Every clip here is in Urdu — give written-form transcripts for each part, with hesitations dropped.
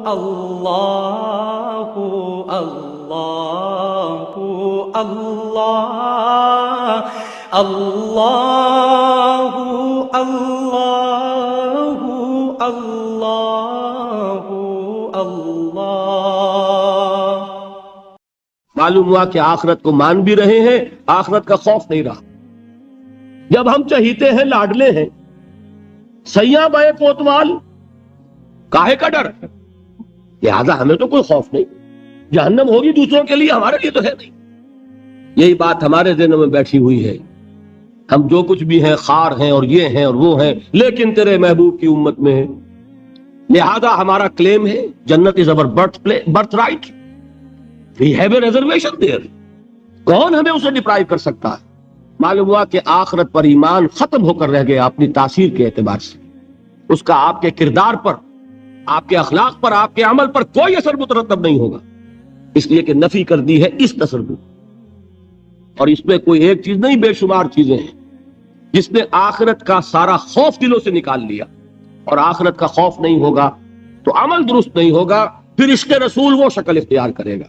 اللہ اللہ اللہ اللہ اللہ اللہ اللہ۔ معلوم ہوا کہ آخرت کو مان بھی رہے ہیں، آخرت کا خوف نہیں رہا۔ جب ہم چہیتے ہیں، لاڈلے ہیں، سیاں بے کوتوال، کاہے کا ڈر؟ لہذا ہمیں تو کوئی خوف نہیں، جہنم ہوگی دوسروں کے لیے، ہمارے لیے تو ہے نہیں۔ یہی بات ہمارے ذہنوں میں بیٹھی ہوئی ہے۔ ہم جو کچھ بھی ہیں، خار ہیں اور یہ ہیں اور وہ ہیں، لیکن تیرے محبوب کی امت میں ہیں، لہذا ہمارا کلیم ہے جنت is our birthright, we have a reservation there. کون ہمیں اسے ڈپرائیو کر سکتا ہے؟ معلوم ہوا کہ آخرت پر ایمان ختم ہو کر رہ گیا اپنی تاثیر کے اعتبار سے، اس کا آپ کے کردار پر، آپ کے اخلاق پر، آپ کے عمل پر کوئی اثر مترتب نہیں ہوگا، اس لیے کہ نفی کر دی ہے اس تصور۔ اور اس میں کوئی ایک چیز نہیں، بے شمار چیزیں ہیں۔ جس نے آخرت کا سارا خوف دلوں سے نکال لیا، اور آخرت کا خوف نہیں ہوگا تو عمل درست نہیں ہوگا، پھر عشق رسول وہ شکل اختیار کرے گا۔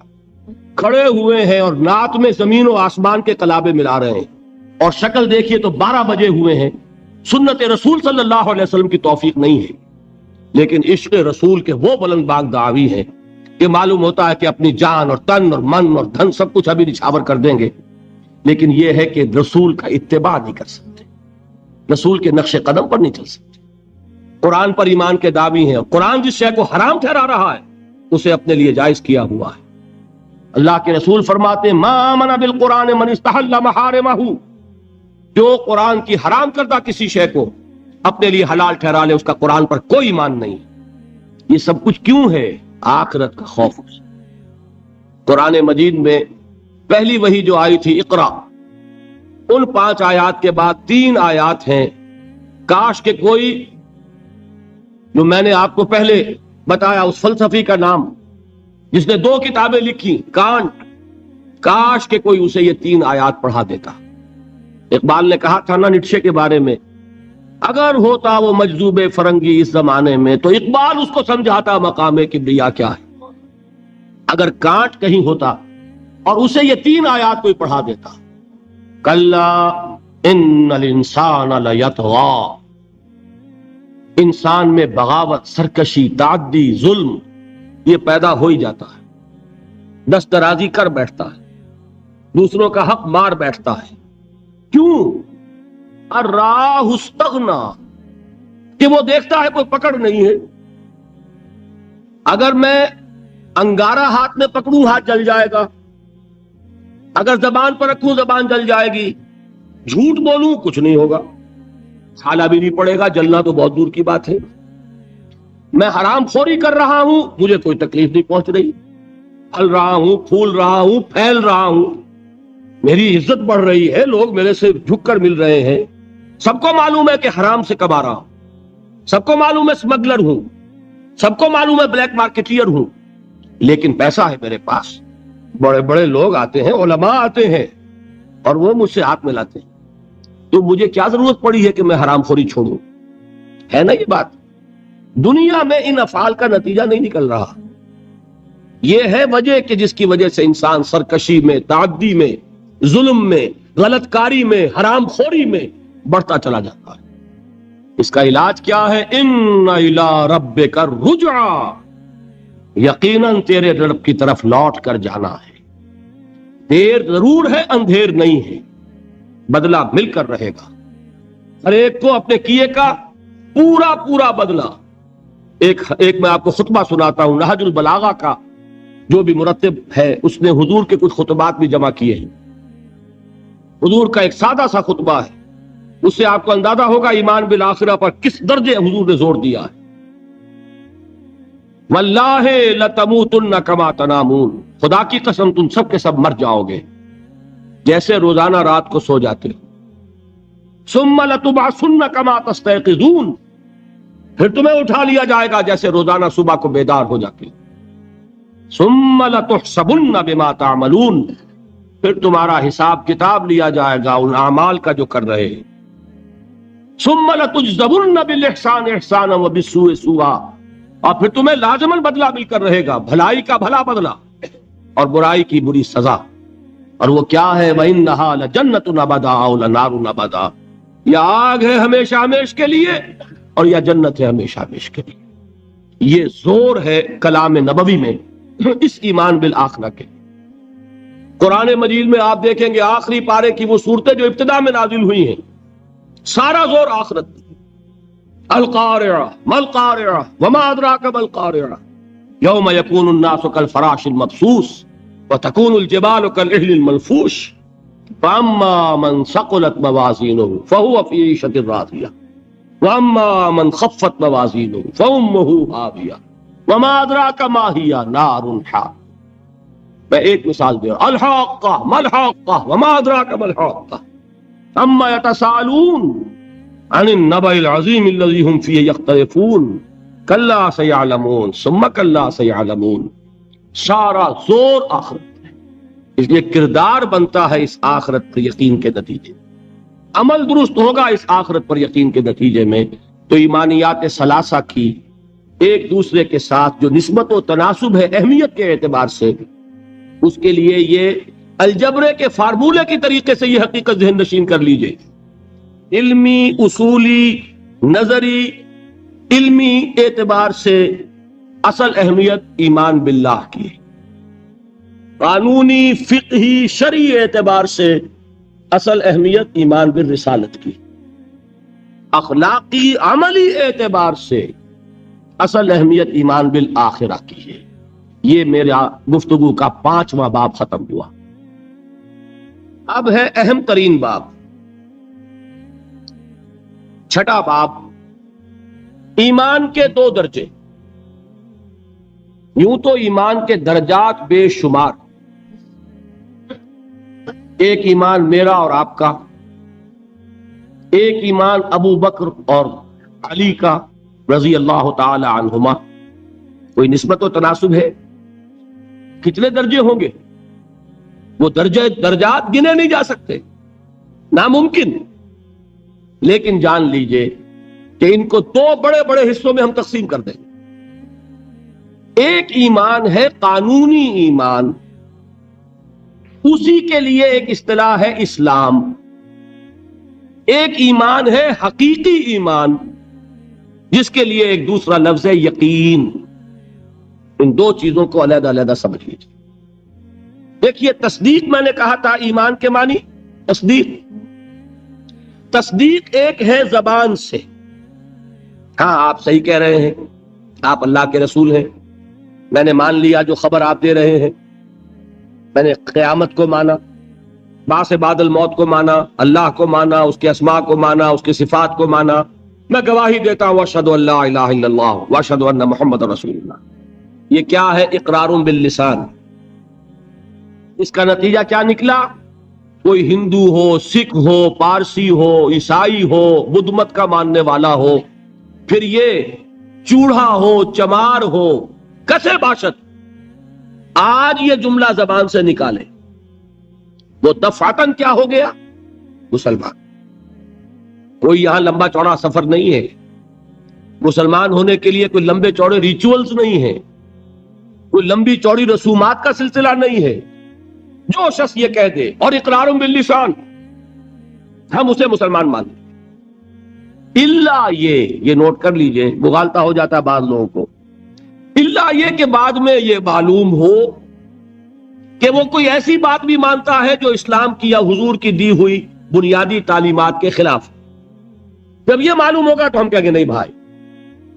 کھڑے ہوئے ہیں اور نعت میں زمین و آسمان کے کلابے ملا رہے ہیں، اور شکل دیکھیے تو 12 بجے ہوئے ہیں۔ سنت رسول صلی اللہ علیہ وسلم کی توفیق نہیں ہے، لیکن عشق رسول کے وہ بلند باغ دعوی ہیں کہ معلوم ہوتا ہے کہ اپنی جان اور تن اور من اور دھن سب کچھ ابھی نچھاور کر دیں گے، لیکن یہ ہے کہ رسول کا اتباع نہیں کر سکتے، رسول کے نقش قدم پر نہیں چل سکتے۔ قرآن پر ایمان کے دعوی ہیں، اور قرآن جس شے کو حرام ٹھہرا رہا ہے اسے اپنے لیے جائز کیا ہوا ہے۔ اللہ کے رسول فرماتے ہیں ما آمن بالقرآن من استحل محارمہ، جو قرآن کی حرام کردہ کسی شے کو اپنے لیے حلال ٹھہرا لے، اس کا قرآن پر کوئی ایمان نہیں۔ یہ سب کچھ کیوں ہے؟ آخرت کا خوف۔ قرآن مجید میں پہلی وحی جو آئی تھی اقرا، ان 5 آیات کے بعد 3 آیات ہیں، کاش کہ کوئی، جو میں نے آپ کو پہلے بتایا اس فلسفی کا نام جس نے 2 کتابیں لکھی، کانٹ، کاش کہ کوئی اسے یہ 3 آیات پڑھا دیتا۔ اقبال نے کہا تھا نا نیٹشے کے بارے میں، اگر ہوتا وہ مجذوب فرنگی اس زمانے میں تو اقبال اس کو سمجھاتا مقام کبریا کیا ہے۔ اگر کانٹ کہیں ہوتا اور اسے یہ 3 آیات کوئی پڑھا دیتا، کلا ان الانسان لیطغی، انسان میں بغاوت، سرکشی، تعدی، ظلم یہ پیدا ہو ہی جاتا ہے، دست درازی کر بیٹھتا ہے، دوسروں کا حق مار بیٹھتا ہے۔ کیوں؟ الراہ استغنا، کہ وہ دیکھتا ہے کوئی پکڑ نہیں ہے۔ اگر میں انگارہ ہاتھ میں پکڑوں ہاتھ جل جائے گا، اگر زبان پر رکھوں زبان جل جائے گی، جھوٹ بولوں کچھ نہیں ہوگا، چھالا بھی نہیں پڑے گا، جلنا تو بہت دور کی بات ہے۔ میں حرام خوری کر رہا ہوں، مجھے کوئی تکلیف نہیں پہنچ رہی، پھل رہا ہوں، پھول رہا ہوں، پھیل رہا ہوں، میری عزت بڑھ رہی ہے، لوگ میرے سے جھک کر مل رہے ہیں، سب کو معلوم ہے کہ حرام سے کما رہا ہوں، سب کو معلوم ہے اسمگلر ہوں، سب کو معلوم ہے بلیک مارکیٹیئر ہوں، لیکن پیسہ ہے میرے پاس، بڑے بڑے لوگ آتے ہیں، علماء آتے ہیں اور وہ مجھ سے ہاتھ ملاتے ہیں، تو مجھے کیا ضرورت پڑی ہے کہ میں حرام خوری چھوڑوں؟ ہے نا یہ بات؟ دنیا میں ان افعال کا نتیجہ نہیں نکل رہا۔ یہ ہے وجہ کہ جس کی وجہ سے انسان سرکشی میں، تعدی میں، ظلم میں، غلط کاری میں، حرام خوری میں بڑھتا چلا جاتا ہے۔ اس کا علاج کیا ہے؟ ان الی ربک الرجعی، یقیناً تیرے رب کی طرف لوٹ کر جانا ہے۔ دیر ضرور ہے، اندھیر نہیں ہے، بدلہ مل کر رہے گا، ہر ایک کو اپنے کیے کا پورا پورا بدلہ۔ ایک میں آپ کو خطبہ سناتا ہوں، نہج البلاغہ کا جو بھی مرتب ہے، اس نے حضور کے کچھ خطبات بھی جمع کیے ہیں۔ حضور کا ایک سادہ سا خطبہ ہے، اس سے آپ کو اندازہ ہوگا ایمان بالآخرہ پر کس درجے حضور نے زور دیا ہے۔ واللہ لتموتن کما تنامون، خدا کی قسم تم سب کے سب مر جاؤ گے جیسے روزانہ رات کو سو جاتے ہو۔ ثم لتبعثن کما تستيقظون، پھر تمہیں اٹھا لیا جائے گا جیسے روزانہ صبح کو بیدار ہو جاتے ہو۔ ثم لتحسبن بما تعملون، پھر تمہارا حساب کتاب لیا جائے گا ان اعمال کا جو کر رہے ہیں۔ ثم لتجزون بالاحسان احسانا وبالسوء سوءا، اور پھر تمہیں لازماً بدلہ مل کر رہے گا، بھلائی کا بھلا بدلہ اور برائی کی بری سزا۔ اور وہ کیا ہے؟ وَإِنَّهَا لَجَنَّةٌ أَبَدًا أَوْ لَنَارٌ أَبَدًا، یا آگ ہے ہمیشہ ہمیش کے لیے اور یا جنت ہے ہمیشہ ہمیش کے لیے۔ یہ زور ہے کلام نبوی میں اس ایمان بالآخرہ کے۔ قرآن مجید میں آپ دیکھیں گے آخری پارے کی وہ صورتیں جو ابتدا میں نازل ہوئی ہیں، سارا زور آخرت میں۔ القارعہ ما القارعہ وما ادراک ما القارعہ یوم یکون الناس کالفراش المبثوث وتکون الجبال کالعہن المنفوش فاما من ثقلت موازینہ فہو فی عیشۃ راضیہ واما من خفت موازینہ فامہ ہاویہ وما ادراک ما ہی نار حامیہ۔ میں ایک مثال دے رہا ہوں، الحاقہ ما الحاقہ وما ادراک ما الحاقہ اما یتساءلون عن النبأ العظیم الذی هم فیہ یختلفون کلا سیعلمون ثم کلا سیعلمون۔ سارا زور آخرت ہے، اس لیے کردار بنتا ہے اس آخرت پر یقین کے نتیجے، عمل درست ہوگا اس آخرت پر یقین کے نتیجے میں۔ تو ایمانیات ثلاثہ کی ایک دوسرے کے ساتھ جو نسبت و تناسب ہے اہمیت کے اعتبار سے، اس کے لیے یہ الجبرے کے فارمولے کی طریقے سے یہ حقیقت ذہن نشین کر لیجئے، علمی اصولی نظری علمی اعتبار سے اصل اہمیت ایمان باللہ کی، قانونی فقہی شرعی اعتبار سے اصل اہمیت ایمان بالرسالت کی، اخلاقی عملی اعتبار سے اصل اہمیت ایمان بالآخرہ کی ہے۔ یہ میرا گفتگو کا 5واں باب ختم ہوا۔ اب ہے اہم ترین باب، 6واں باب، ایمان کے 2 درجے۔ یوں تو ایمان کے درجات بے شمار، ایک ایمان میرا اور آپ کا، ایک ایمان ابو بکر اور علی کا رضی اللہ تعالی عنہما۔ کوئی نسبت و تناسب ہے؟ کتنے درجے ہوں گے؟ وہ درجات گنے نہیں جا سکتے، ناممکن۔ لیکن جان لیجئے کہ ان کو 2 بڑے بڑے حصوں میں ہم تقسیم کر دیں گے۔ ایک ایمان ہے قانونی ایمان، اسی کے لیے ایک اصطلاح ہے اسلام۔ ایک ایمان ہے حقیقی ایمان، جس کے لیے ایک دوسرا لفظ ہے یقین۔ ان 2 چیزوں کو علیحدہ علیحدہ سمجھ لیجیے۔ دیکھیے، تصدیق میں نے کہا تھا ایمان کے معنی تصدیق ایک ہے زبان سے، ہاں آپ صحیح کہہ رہے ہیں، آپ اللہ کے رسول ہیں، میں نے مان لیا جو خبر آپ دے رہے ہیں، میں نے قیامت کو مانا، بعث بعد الموت کو مانا، اللہ کو مانا، اس کے اسماء کو مانا، اس کے صفات کو مانا۔ میں گواہی دیتا ہوں اشہد ان لا الہ الا اللہ واشہد ان محمد رسول اللہ۔ یہ کیا ہے؟ اقرار باللسان۔ اس کا نتیجہ کیا نکلا؟ کوئی ہندو ہو، سکھ ہو، پارسی ہو، عیسائی ہو، بدھ مت کا ماننے والا ہو، پھر یہ چوڑا ہو، چمار ہو، کسے باشد، آج یہ جملہ زبان سے نکالے، وہ دفعتاً کیا ہو گیا؟ مسلمان۔ کوئی یہاں لمبا چوڑا سفر نہیں ہے، مسلمان ہونے کے لیے کوئی لمبے چوڑے ریچولز نہیں ہیں، کوئی لمبی چوڑی رسومات کا سلسلہ نہیں ہے۔ جو شخص یہ کہہ دے اور اقرار باللسان، ہم اسے مسلمان مانتے ہیں، الا یہ نوٹ کر لیجئے، مغالطہ ہو جاتا ہے بعض لوگوں کو، الا یہ کہ بعد میں یہ معلوم ہو کہ وہ کوئی ایسی بات بھی مانتا ہے جو اسلام کی یا حضور کی دی ہوئی بنیادی تعلیمات کے خلاف۔ جب یہ معلوم ہوگا تو ہم کہیں گے نہیں بھائی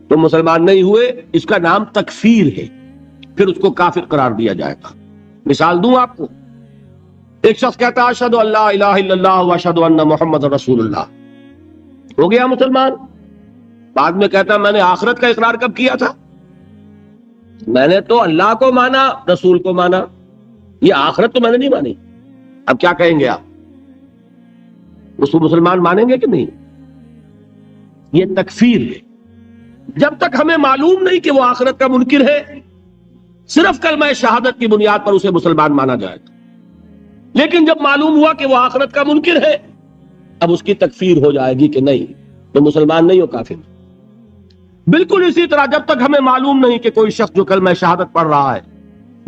تم مسلمان نہیں ہوئے، اس کا نام تکفیر ہے، پھر اس کو کافر قرار دیا جائے گا۔ مثال دوں آپ کو، ایک شخص کہتا ہے اشہد ان لا الہ الا اللہ واشہد ان محمد رسول اللہ، ہو گیا مسلمان۔ بعد میں کہتا ہے میں نے آخرت کا اقرار کب کیا تھا؟ میں نے تو اللہ کو مانا، رسول کو مانا، یہ آخرت تو میں نے نہیں مانی۔ اب کیا کہیں گے آپ؟ اس کو مسلمان مانیں گے کہ نہیں؟ یہ تکفیر ہے۔ جب تک ہمیں معلوم نہیں کہ وہ آخرت کا منکر ہے، صرف کلمہ شہادت کی بنیاد پر اسے مسلمان مانا جائے گا۔ لیکن جب معلوم ہوا کہ وہ آخرت کا منکر ہے، اب اس کی تکفیر ہو جائے گی کہ نہیں تو مسلمان نہیں ہو، کافر۔ بالکل اسی طرح جب تک ہمیں معلوم نہیں کہ کوئی شخص جو کلمہ شہادت پڑھ رہا ہے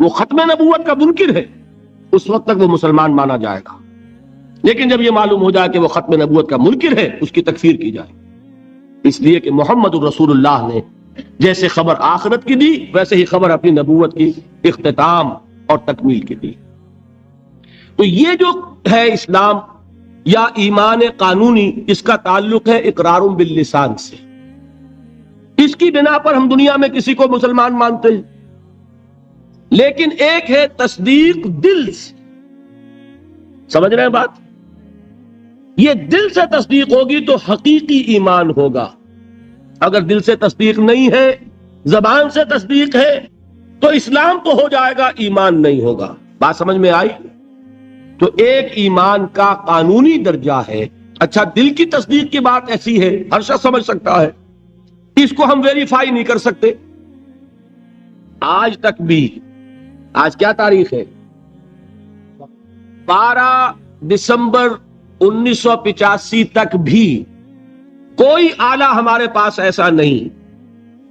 وہ ختم نبوت کا منکر ہے، اس وقت تک وہ مسلمان مانا جائے گا. لیکن جب یہ معلوم ہو جائے کہ وہ ختم نبوت کا منکر ہے، اس کی تکفیر کی جائے. اس لیے کہ محمد الرسول اللہ نے جیسے خبر آخرت کی دی، ویسے ہی خبر اپنی نبوت کی اختتام اور تکمیل کی دی. تو یہ جو ہے اسلام یا ایمان قانونی، اس کا تعلق ہے اقرار باللسان سے. اس کی بنا پر ہم دنیا میں کسی کو مسلمان مانتے ہیں. لیکن ایک ہے تصدیق دل سے. سمجھ رہے ہیں بات؟ یہ دل سے تصدیق ہوگی تو حقیقی ایمان ہوگا. اگر دل سے تصدیق نہیں ہے، زبان سے تصدیق ہے، تو اسلام تو ہو جائے گا، ایمان نہیں ہوگا. بات سمجھ میں آئی؟ تو ایک ایمان کا قانونی درجہ ہے. اچھا، دل کی تصدیق کی بات ایسی ہے، ہر شخص سمجھ سکتا ہے، اس کو ہم ویریفائی نہیں کر سکتے. آج تک بھی، آج کیا تاریخ ہے؟ 12 دسمبر 1985 تک بھی کوئی آلہ ہمارے پاس ایسا نہیں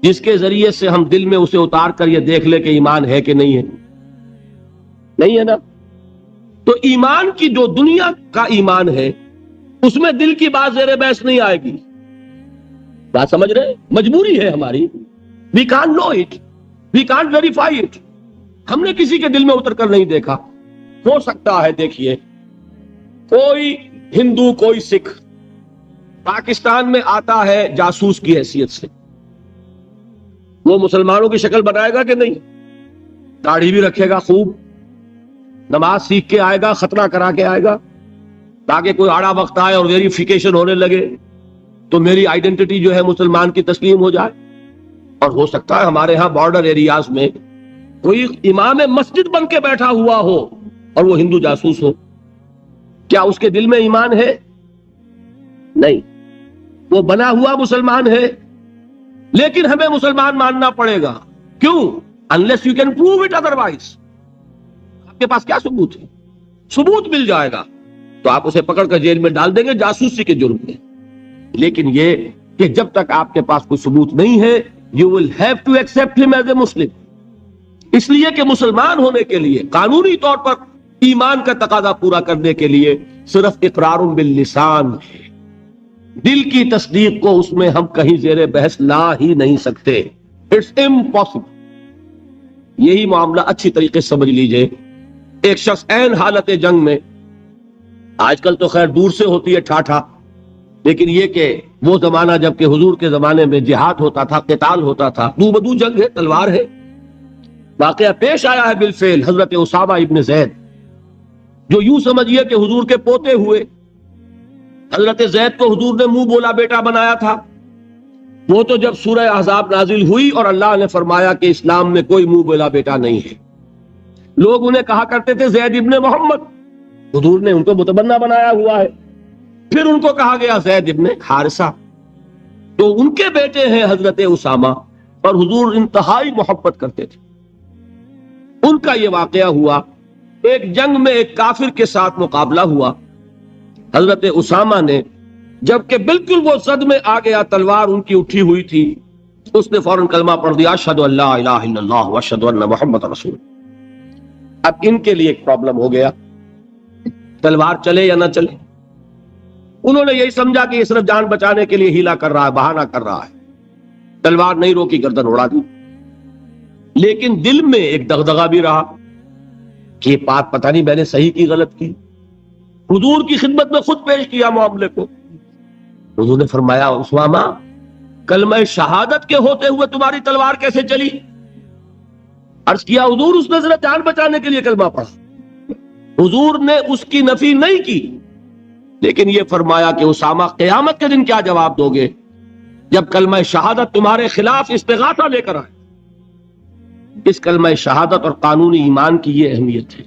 جس کے ذریعے سے ہم دل میں اسے اتار کر یہ دیکھ لے کہ ایمان ہے کہ نہیں ہے. نہیں ہے نا؟ تو ایمان کی جو دنیا کا ایمان ہے اس میں دل کی بات زیر بحث نہیں آئے گی. بات سمجھ رہے؟ مجبوری ہے ہماری. We can't know it, we can't verify it. ہم نے کسی کے دل میں اتر کر نہیں دیکھا. ہو سکتا ہے، دیکھیے، کوئی ہندو، کوئی سکھ پاکستان میں آتا ہے جاسوس کی حیثیت سے، وہ مسلمانوں کی شکل بنائے گا کہ نہیں؟ داڑھی بھی رکھے گا، خوب نماز سیکھ کے آئے گا، ختنہ کرا کے آئے گا، تاکہ کوئی آڑا وقت آئے اور ویریفیکیشن ہونے لگے تو میری آئیڈینٹی جو ہے مسلمان کی تسلیم ہو جائے. اور ہو سکتا ہے ہمارے ہاں بارڈر ایریاز میں کوئی امام مسجد بن کے بیٹھا ہوا ہو اور وہ ہندو جاسوس ہو. کیا اس کے دل میں ایمان ہے؟ نہیں. وہ بنا ہوا مسلمان ہے، لیکن ہمیں مسلمان ماننا پڑے گا. کیوں؟ unless you can prove it otherwise. آپ کے پاس کیا ثبوت ہے؟ ثبوت مل جائے گا تو آپ اسے پکڑ کر جیل میں ڈال دیں گے جاسوسی کے جرم میں. لیکن یہ کہ جب تک آپ کے پاس کوئی ثبوت نہیں ہے، you will have to accept him as a Muslim. اس لیے کہ مسلمان ہونے کے لیے قانونی طور پر ایمان کا تقاضا پورا کرنے کے لیے صرف اقرار باللسان ہے. دل کی تصدیق کو اس میں ہم کہیں زیر بحث لا ہی نہیں سکتے. It's impossible. یہی معاملہ اچھی طریقے سے سمجھ لیجئے. ایک شخص عین حالت جنگ میں، آج کل تو خیر دور سے ہوتی ہے ٹھاٹھا، لیکن یہ کہ وہ زمانہ جب کہ حضور کے زمانے میں جہاد ہوتا تھا، قتال ہوتا تھا، دو بدو جنگ ہے، تلوار ہے. واقعہ پیش آیا ہے بالفعل حضرت اسامہ ابن زید، جو یوں سمجھیے کہ حضور کے پوتے ہوئے. حضرت زید کو حضور نے منہ بولا بیٹا بنایا تھا. وہ تو جب سورہ احزاب نازل ہوئی اور اللہ نے فرمایا کہ اسلام میں کوئی منہ بولا بیٹا نہیں ہے، لوگ انہیں کہا کرتے تھے زید ابن محمد. حضور نے ان کو متبنہ بنایا ہوا ہے. پھر ان کو کہا گیا زید ابن حارثہ. تو ان کے بیٹے ہیں حضرت اسامہ، اور حضور انتہائی محبت کرتے تھے. ان کا یہ واقعہ ہوا، ایک جنگ میں ایک کافر کے ساتھ مقابلہ ہوا. حضرت اسامہ نے جبکہ بالکل وہ زد میں آ گیا، تلوار ان کی اٹھی ہوئی تھی، اس نے فوراً کلمہ پڑھ دیا، اشہد ان لا الہ الا اللہ واشہد ان محمد رسول. اب ان کے لیے ایک پرابلم ہو گیا، تلوار چلے یا نہ چلے. انہوں نے یہی سمجھا کہ یہ صرف جان بچانے کے لیے ہیلا کر رہا ہے، بہانہ کر رہا ہے. تلوار نہیں روکی، گردن اڑا دی. لیکن دل میں ایک دغدغہ بھی رہا کہ یہ بات پتہ نہیں میں نے صحیح کی غلط کی. حضور کی خدمت میں خود پیش کیا معاملے کو. حضور نے فرمایا اسامہ، کلمہ شہادت کے ہوتے ہوئے تمہاری تلوار کیسے چلی؟ عرض کیا حضور اس نے صرف جان بچانے کے لیے کلمہ پڑھا. حضور نے اس کی نفی نہیں کی، لیکن یہ فرمایا کہ اسامہ قیامت کے دن کیا جواب دو گے جب کلمہ شہادت تمہارے خلاف استغاثہ لے کر آئے. اس کلمہ شہادت اور قانونی ایمان کی یہ اہمیت ہے.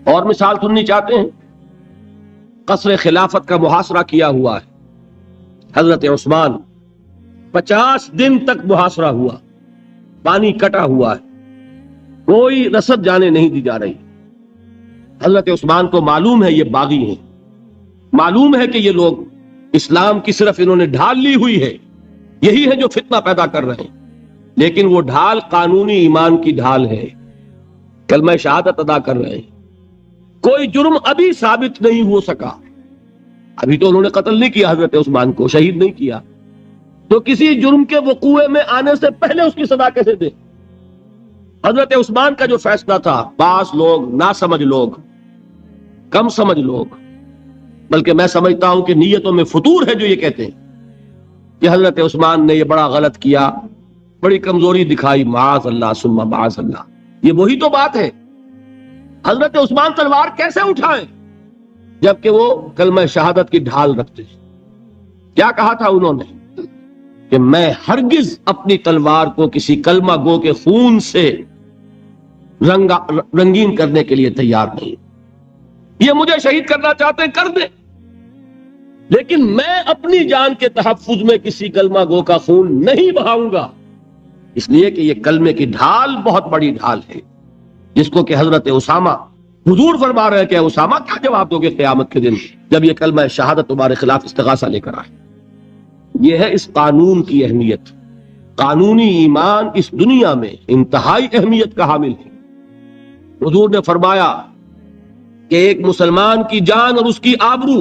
اور مثال سننی چاہتے ہیں؟ قصر خلافت کا محاصرہ کیا ہوا ہے. حضرت عثمان 50 دن تک محاصرہ ہوا، پانی کٹا ہوا ہے، کوئی رسد جانے نہیں دی جا رہی. حضرت عثمان کو معلوم ہے یہ باغی ہیں، معلوم ہے کہ یہ لوگ اسلام کی صرف انہوں نے ڈھال لی ہوئی ہے، یہی ہے جو فتنہ پیدا کر رہے ہیں. لیکن وہ ڈھال قانونی ایمان کی ڈھال ہے. کلمہ شہادت ادا کر رہے ہیں. کوئی جرم ابھی ثابت نہیں ہو سکا. ابھی تو انہوں نے قتل نہیں کیا حضرت عثمان کو، شہید نہیں کیا، تو کسی جرم کے وقوع میں آنے سے پہلے اس کی سزا کیسے دے؟ حضرت عثمان کا جو فیصلہ تھا، بعض لوگ ناسمجھ لوگ، کم سمجھ لوگ، بلکہ میں سمجھتا ہوں کہ نیتوں میں فطور ہے جو یہ کہتے ہیں کہ حضرت عثمان نے یہ بڑا غلط کیا، بڑی کمزوری دکھائی. معاذ اللہ ثم معاذ اللہ. یہ وہی تو بات ہے. حضرت عثمان تلوار کیسے اٹھائیں جبکہ وہ کلمہ شہادت کی ڈھال رکھتے ہیں؟ کیا کہا تھا انہوں نے کہ میں ہرگز اپنی تلوار کو کسی کلمہ گو کے خون سے رنگین کرنے کے لیے تیار نہیں. یہ مجھے شہید کرنا چاہتے ہیں، کر دیں، لیکن میں اپنی جان کے تحفظ میں کسی کلمہ گو کا خون نہیں بہاؤں گا. اس لیے کہ یہ کلمے کی ڈھال بہت بڑی ڈھال ہے، جس کو کہ حضرت اسامہ، حضور فرما رہے ہیں کہ اسامہ کیا جواب دو گے قیامت کے دن جب یہ کلمہ شہادت تمہارے خلاف استغاثہ لے کر آئے. یہ ہے اس قانون کی اہمیت. قانونی ایمان اس دنیا میں انتہائی اہمیت کا حامل ہے. حضور نے فرمایا کہ ایک مسلمان کی جان اور اس کی آبرو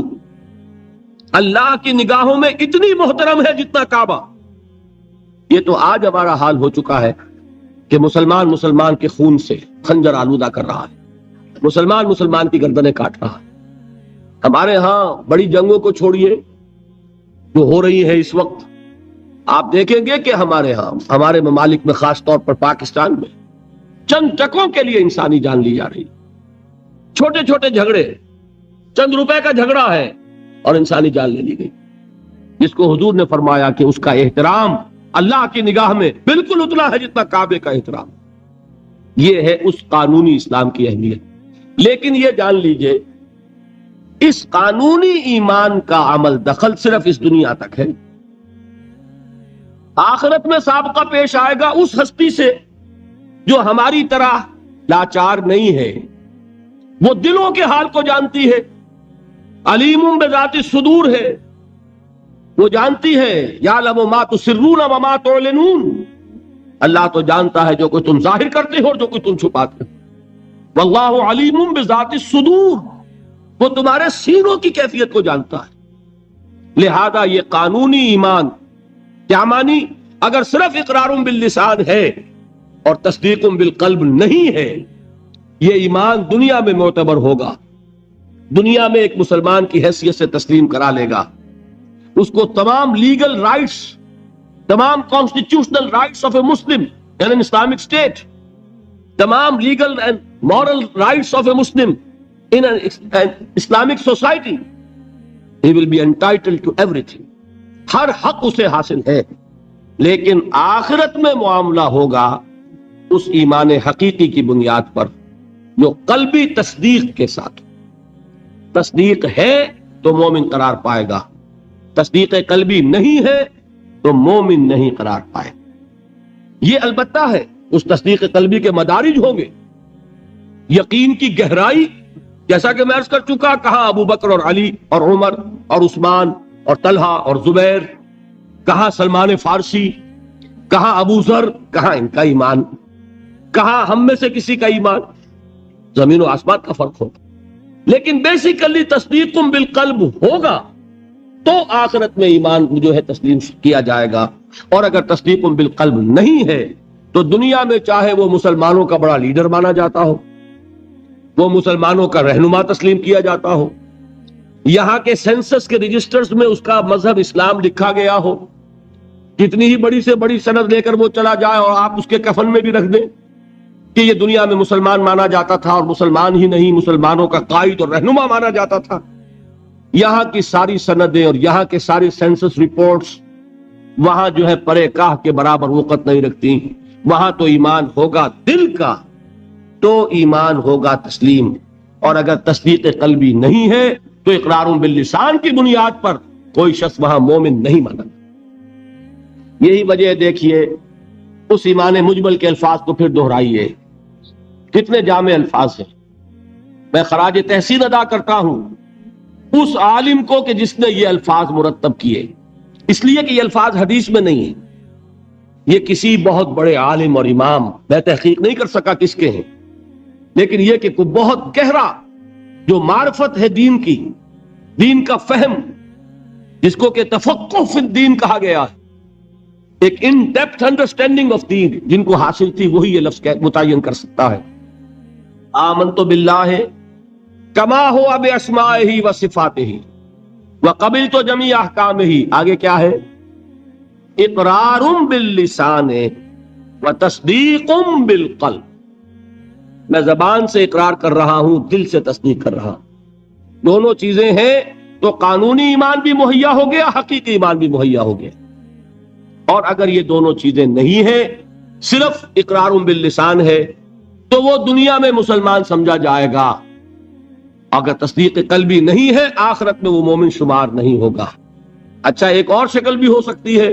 اللہ کی نگاہوں میں اتنی محترم ہے جتنا کعبہ. یہ تو آج ہمارا حال ہو چکا ہے کہ مسلمان کے خون سے خنجر آلودہ کر رہا ہے، مسلمان کی گردنیں کاٹ رہا ہے. ہمارے ہاں بڑی جنگوں کو چھوڑیے جو ہو رہی ہے اس وقت، آپ دیکھیں گے کہ ہمارے ہاں، ہمارے ممالک میں، خاص طور پر پاکستان میں، چند ٹکوں کے لیے انسانی جان لی جا رہی. چھوٹے چھوٹے جھگڑے، چند روپے کا جھگڑا ہے اور انسانی جان لے لی گئی، جس کو حضور نے فرمایا کہ اس کا احترام اللہ کی نگاہ میں بالکل اتنا ہے جتنا کعبے کا احترام. یہ ہے اس قانونی اسلام کی اہمیت. لیکن یہ جان لیجئے اس قانونی ایمان کا عمل دخل صرف اس دنیا تک ہے. آخرت میں سابقہ پیش آئے گا اس ہستی سے جو ہماری طرح لاچار نہیں ہے، وہ دلوں کے حال کو جانتی ہے، علیم بذات الصدور ہے، وہ جانتی ہے یعلم ما تسرون وما تعلنون. اللہ تو جانتا ہے جو کوئی تم ظاہر کرتے ہو اور جو کوئی تم چھپاتے ہو. واللہ علیم بذات الصدور، وہ تمہارے سینوں کی کیفیت کو جانتا ہے. لہذا یہ قانونی ایمان کیا مانی؟ اگر صرف اقرار باللسان ہے اور تصدیق بالقلب نہیں ہے، یہ ایمان دنیا میں معتبر ہوگا، دنیا میں ایک مسلمان کی حیثیت سے تسلیم کرا لے گا. اس کو تمام لیگل رائٹس، تمام constitutional rights of a Muslim in an Islamic state, تمام legal and moral rights of a Muslim in an Islamic society, he will be entitled to everything. ہر حق اسے حاصل ہے. لیکن آخرت میں معاملہ ہوگا اس ایمان حقیقی کی بنیاد پر جو قلبی تصدیق کے ساتھ. تصدیق ہے تو مومن قرار پائے گا، تصدیق قلبی نہیں ہے تو مومن نہیں قرار پائے. یہ البتہ ہے اس تصدیق قلبی کے مدارج ہوں گے. یقین کی گہرائی، جیسا کہ میں عرض کر چکا، کہاں ابو بکر اور علی اور عمر اور عثمان اور طلحہ اور زبیر، کہاں سلمان فارسی، کہاں ابو ذر، کہاں ان کا ایمان، کہاں ہم میں سے کسی کا ایمان. زمین و آسمان کا فرق ہوگا. لیکن بیسیکلی تصدیق بالقلب ہوگا تو آخرت میں ایمان جو ہے تسلیم کیا جائے گا. اور اگر تصدیق بالقلب نہیں ہے تو دنیا میں چاہے وہ مسلمانوں کا بڑا لیڈر مانا جاتا ہو، وہ مسلمانوں کا رہنما تسلیم کیا جاتا ہو، یہاں کے سینسس کے رجسٹرز میں اس کا مذہب اسلام لکھا گیا ہو، کتنی ہی بڑی سے بڑی سند لے کر وہ چلا جائے اور آپ اس کے کفن میں بھی رکھ دیں کہ یہ دنیا میں مسلمان مانا جاتا تھا، اور مسلمان ہی نہیں مسلمانوں کا قائد اور رہنما مانا جاتا تھا. یہاں کی ساری سندیں اور یہاں کے ساری سینسس رپورٹس وہاں جو ہے پرے کاہ کے برابر وقت نہیں رکھتی. وہاں تو ایمان ہوگا دل کا تو ایمان ہوگا تسلیم، اور اگر تصدیق قلبی نہیں ہے تو اقرار باللسان کی بنیاد پر کوئی شخص وہاں مومن نہیں مانا. یہی وجہ دیکھیے اس ایمان مجمل کے الفاظ کو پھر دہرائیے، کتنے جامع الفاظ ہیں. میں خراج تحسین ادا کرتا ہوں اس عالم کو کہ جس نے یہ الفاظ مرتب کیے. اس لیے کہ یہ الفاظ حدیث میں نہیں ہیں، یہ کسی بہت بڑے عالم اور امام، میں تحقیق نہیں کر سکا کس کے ہیں، لیکن یہ کہ کوئی بہت گہرا جو معرفت ہے دین کی، دین کا فہم، جس کو کہ تفقہ فی الدین کہا گیا ہے، ایک ان ڈیپتھ انڈرسٹینڈنگ آف دین جن کو حاصل تھی، وہی یہ لفظ متعین کر سکتا ہے۔ آمنت باللہ کما ہوا باسمائہ و صفاتہ وقبلت جمیع احکامہ، آگے کیا ہے؟ اقرار باللسان و تصدیق بالقلب، میں زبان سے اقرار کر رہا ہوں، دل سے تصدیق کر رہا ہوں، دونوں چیزیں ہیں تو قانونی ایمان بھی مہیا ہو گیا، حقیقی ایمان بھی مہیا ہو گیا۔ اور اگر یہ دونوں چیزیں نہیں ہیں، صرف اقرار باللسان ہے، تو وہ دنیا میں مسلمان سمجھا جائے گا، اگر تصدیق قلبی نہیں ہے آخرت میں وہ مومن شمار نہیں ہوگا۔ اچھا، ایک اور شکل بھی ہو سکتی ہے،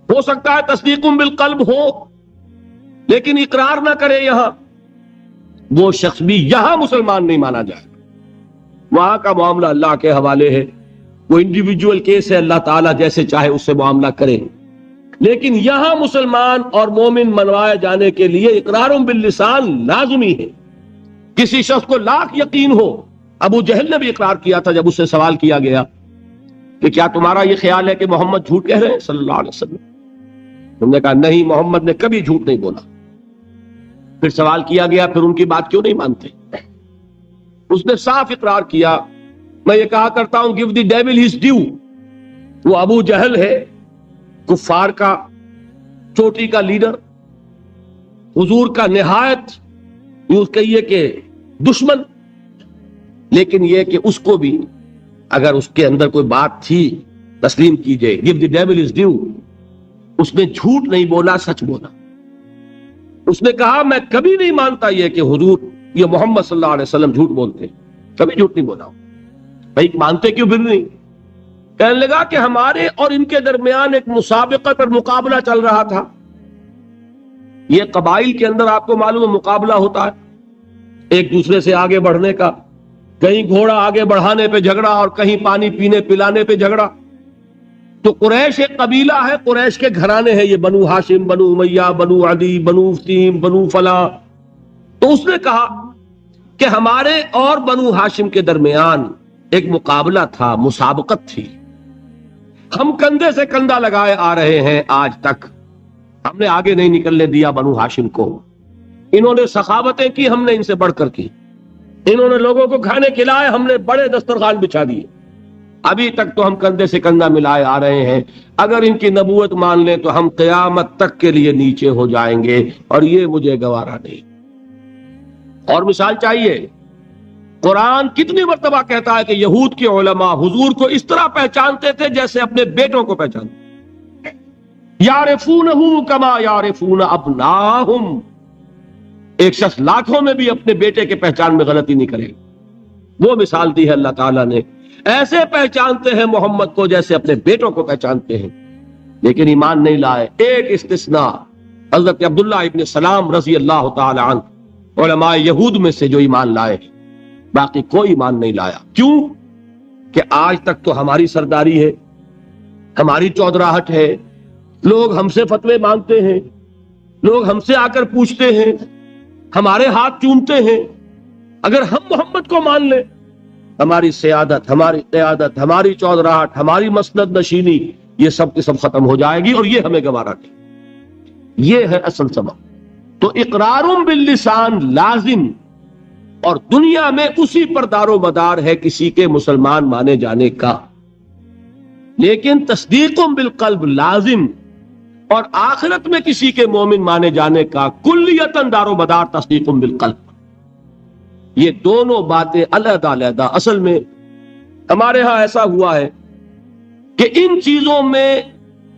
ہو سکتا ہے تصدیق بالقلب ہو لیکن اقرار نہ کرے، یہاں وہ شخص بھی یہاں مسلمان نہیں مانا جائے، وہاں کا معاملہ اللہ کے حوالے ہے، وہ انڈیویجول کیس ہے، اللہ تعالیٰ جیسے چاہے اس سے معاملہ کرے، لیکن یہاں مسلمان اور مومن منوائے جانے کے لیے اقرار باللسان لازمی ہے۔ کسی شخص کو لاکھ یقین ہو، ابو جہل نے بھی اقرار کیا تھا جب اس سے سوال کیا گیا کہ کیا تمہارا یہ خیال ہے کہ محمد جھوٹ کہہ رہے ہیں صلی اللہ علیہ وسلم؟ انہوں نے کہا نہیں، محمد نے کبھی جھوٹ نہیں بولا۔ پھر سوال کیا گیا پھر ان کی بات کیوں نہیں مانتے؟ اس نے صاف اقرار کیا، میں یہ کہا کرتا ہوں give the devil his due۔ وہ ابو جہل ہے، کفار کا چوٹی کا لیڈر، حضور کا نہایت یوں کہیے کہ دشمن، لیکن یہ کہ اس کو بھی اگر اس کے اندر کوئی بات تھی تسلیم کیجئے، give the devil his due۔ اس نے جھوٹ نہیں بولا، سچ بولا۔ اس نے کہا میں کبھی نہیں مانتا یہ کہ حضور یہ محمد صلی اللہ علیہ وسلم جھوٹ بولتے، کبھی جھوٹ نہیں بولا۔ بھائی مانتے کیوں پھر نہیں؟ کہنے لگا کہ ہمارے اور ان کے درمیان ایک مسابقت اور مقابلہ چل رہا تھا۔ یہ قبائل کے اندر آپ کو معلوم ہے مقابلہ ہوتا ہے ایک دوسرے سے آگے بڑھنے کا، کہیں گھوڑا آگے بڑھانے پہ جھگڑا اور کہیں پانی پینے پلانے پہ جھگڑا۔ تو قریش ایک قبیلہ ہے، قریش کے گھرانے ہیں، یہ بنو ہاشم، بنو امیہ، بنو عدی، بنو تیم، بنو فلاں۔ تو اس نے کہا کہ ہمارے اور بنو ہاشم کے درمیان ایک مقابلہ تھا، مسابقت تھی، ہم کندھے سے کندھا لگائے آ رہے ہیں آج تک، ہم نے آگے نہیں نکلنے دیا بنو ہاشم کو، انہوں نے سخاوتیں کی، ہم نے ان سے بڑھ کر کی، انہوں نے لوگوں کو کھانے کھلائے، ہم نے بڑے دسترخوان بچھا دیے، ابھی تک تو ہم کندھے سے کندھا ملائے آ رہے ہیں، اگر ان کی نبوت مان لیں تو ہم قیامت تک کے لیے نیچے ہو جائیں گے، اور یہ مجھے گوارا نہیں۔ اور مثال چاہیے، قرآن کتنی مرتبہ کہتا ہے کہ یہود کے علماء حضور کو اس طرح پہچانتے تھے جیسے اپنے بیٹوں کو پہچانتے، یعرفونہ کما یعرفون ابناہم۔ ایک شخص لاکھوں میں بھی اپنے بیٹے کے پہچان میں غلطی نہیں کرے گا، وہ مثال دی ہے اللہ تعالیٰ نے، ایسے پہچانتے ہیں محمد کو جیسے اپنے بیٹوں کو پہچانتے ہیں، لیکن ایمان نہیں لائے۔ ایک استثناء، حضرت عبداللہ ابن سلام رضی اللہ تعالی عنہ، علماء یہود میں سے جو ایمان لائے، باقی کوئی ایمان نہیں لایا۔ کیوں؟ کہ آج تک تو ہماری سرداری ہے، ہماری چودراہٹ ہے، لوگ ہم سے فتوے مانگتے ہیں، لوگ ہم سے آ کر پوچھتے ہیں، ہمارے ہاتھ چومتے ہیں، اگر ہم محمد کو مان لیں، ہماری سیادت، ہماری قیادت، ہماری چودراہٹ، ہماری مسند نشینی، یہ سب کی سب ختم ہو جائے گی، اور یہ ہمیں گوارا نہیں۔ یہ ہے اصل سبب۔ تو اقرار باللسان لازم، اور دنیا میں اسی پر دار و مدار ہے کسی کے مسلمان مانے جانے کا، لیکن تصدیق بالقلب لازم، اور آخرت میں کسی کے مومن مانے جانے کا کلیتاً دار و مدار تصدیق بالقلب۔ یہ دونوں باتیں علیحدہ علیحدہ، اصل میں ہمارے ہاں ایسا ہوا ہے کہ ان چیزوں میں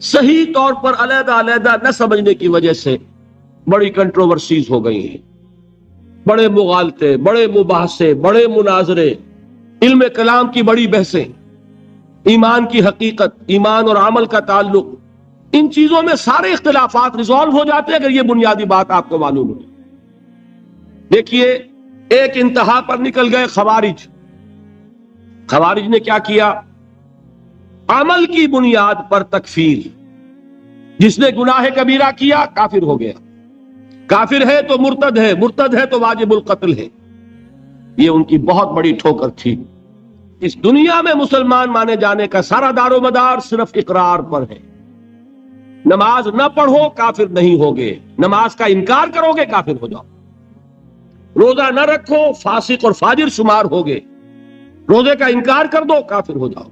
صحیح طور پر علیحدہ علیحدہ نہ سمجھنے کی وجہ سے بڑی کنٹروورسیز ہو گئی ہیں، بڑے مغالطے، بڑے مباحثے، بڑے مناظرے، علم کلام کی بڑی بحثیں، ایمان کی حقیقت، ایمان اور عمل کا تعلق، ان چیزوں میں سارے اختلافات ریزالو ہو جاتے ہیں اگر یہ بنیادی بات آپ کو معلوم ہو۔ دیکھیے، ایک انتہا پر نکل گئے خوارج۔ خوارج نے کیا کیا؟ عمل کی بنیاد پر تکفیر. جس نے گناہ کبیرہ کیا کافر ہو گیا. کافر ہے تو مرتد ہے، مرتد ہے تو واجب القتل ہے. یہ ان کی بہت بڑی ٹھوکر تھی. اس دنیا میں مسلمان مانے جانے کا سارا دار و مدار صرف اقرار پر ہے. نماز نہ پڑھو کافر نہیں ہوگے، نماز کا انکار کرو گے کافر ہو جاؤ. روزہ نہ رکھو فاسق اور فاجر شمار ہوگے، روزے کا انکار کر دو کافر ہو جاؤ.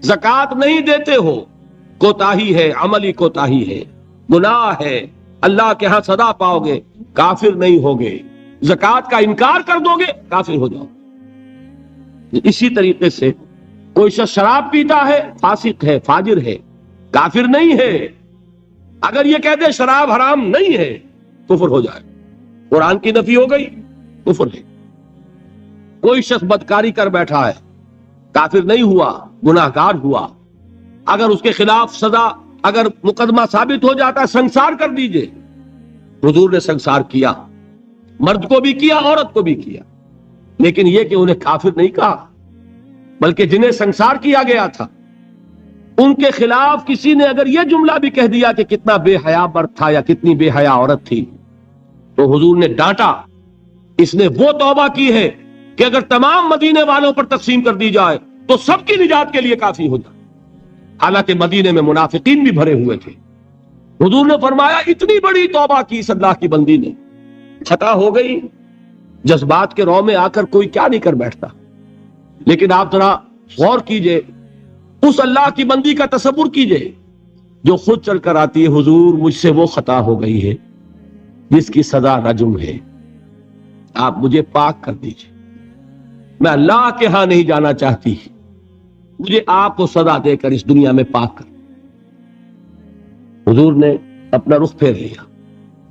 زکوٰۃ نہیں دیتے ہو، کوتاہی ہے، عملی کوتاہی ہے، گناہ ہے، اللہ کے ہاں سزا پاؤ گے، کافر نہیں ہوگے. زکوٰۃ کا انکار کر دو گے کافر ہو جاؤ. اسی طریقے سے کوئی شخص شراب پیتا ہے فاسق ہے، فاجر ہے، کافر نہیں ہے. اگر یہ کہہ دے شراب حرام نہیں ہے کفر ہو جائے. قرآن کی نفی ہو گئی، کفر ہے. کوئی شخص بدکاری کر بیٹھا ہے، کافر نہیں ہوا، گناہگار ہوا. اگر اس کے خلاف سزا، اگر مقدمہ ثابت ہو جاتا ہے سنسار کر دیجئے. حضور نے سنسار کیا، مرد کو بھی کیا، عورت کو بھی کیا. لیکن یہ کہ انہیں کافر نہیں کہا، بلکہ جنہیں سنسار کیا گیا تھا ان کے خلاف کسی نے اگر یہ جملہ بھی کہہ دیا کہ کتنا بے حیا مرد تھا یا کتنی بے حیا عورت تھی، تو حضور نے ڈانٹا. اس نے وہ توبہ کی ہے کہ اگر تمام مدینے والوں پر تقسیم کر دی جائے تو سب کی نجات کے لیے کافی ہو جائے. حالانکہ مدینے میں منافقین بھی بھرے ہوئے تھے. حضور نے فرمایا اتنی بڑی توبہ کی اس اللہ کی بندی نے، خطا ہو گئی. جذبات کے رو میں آ کر کوئی کیا نہیں کر بیٹھتا. لیکن آپ ذرا غور کیجئے، اس اللہ کی بندی کا تصور کیجئے جو خود چل کر آتی ہے، حضور مجھ سے وہ خطا ہو گئی ہے جس کی سزا رجم ہے، آپ مجھے پاک کر دیجئے، میں اللہ کے ہاں نہیں جانا چاہتی، مجھے آپ کو سزا دے کر اس دنیا میں پاک کر. حضور نے اپنا رخ پھیر لیا،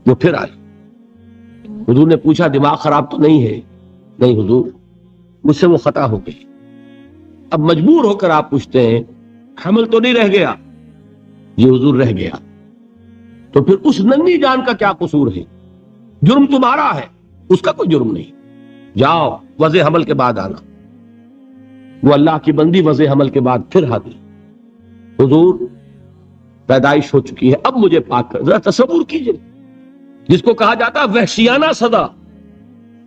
وہ پھر آئی. حضور نے پوچھا دماغ خراب تو نہیں ہے؟ نہیں حضور، مجھ سے وہ خطا ہو گئی. اب مجبور ہو کر آپ پوچھتے ہیں حمل تو نہیں رہ گیا؟ یہ حضور رہ گیا. تو پھر اس ننھی جان کا کیا قصور ہے؟ جرم تمہارا ہے، اس کا کوئی جرم نہیں. جاؤ وضع حمل کے بعد آنا. وہ اللہ کی بندی وضع حمل کے بعد پھر حاضر. حضور پیدائش ہو چکی ہے، اب مجھے پاک کر. ذرا تصور کیجئے، جس کو کہا جاتا ہے وحشیانہ سزا،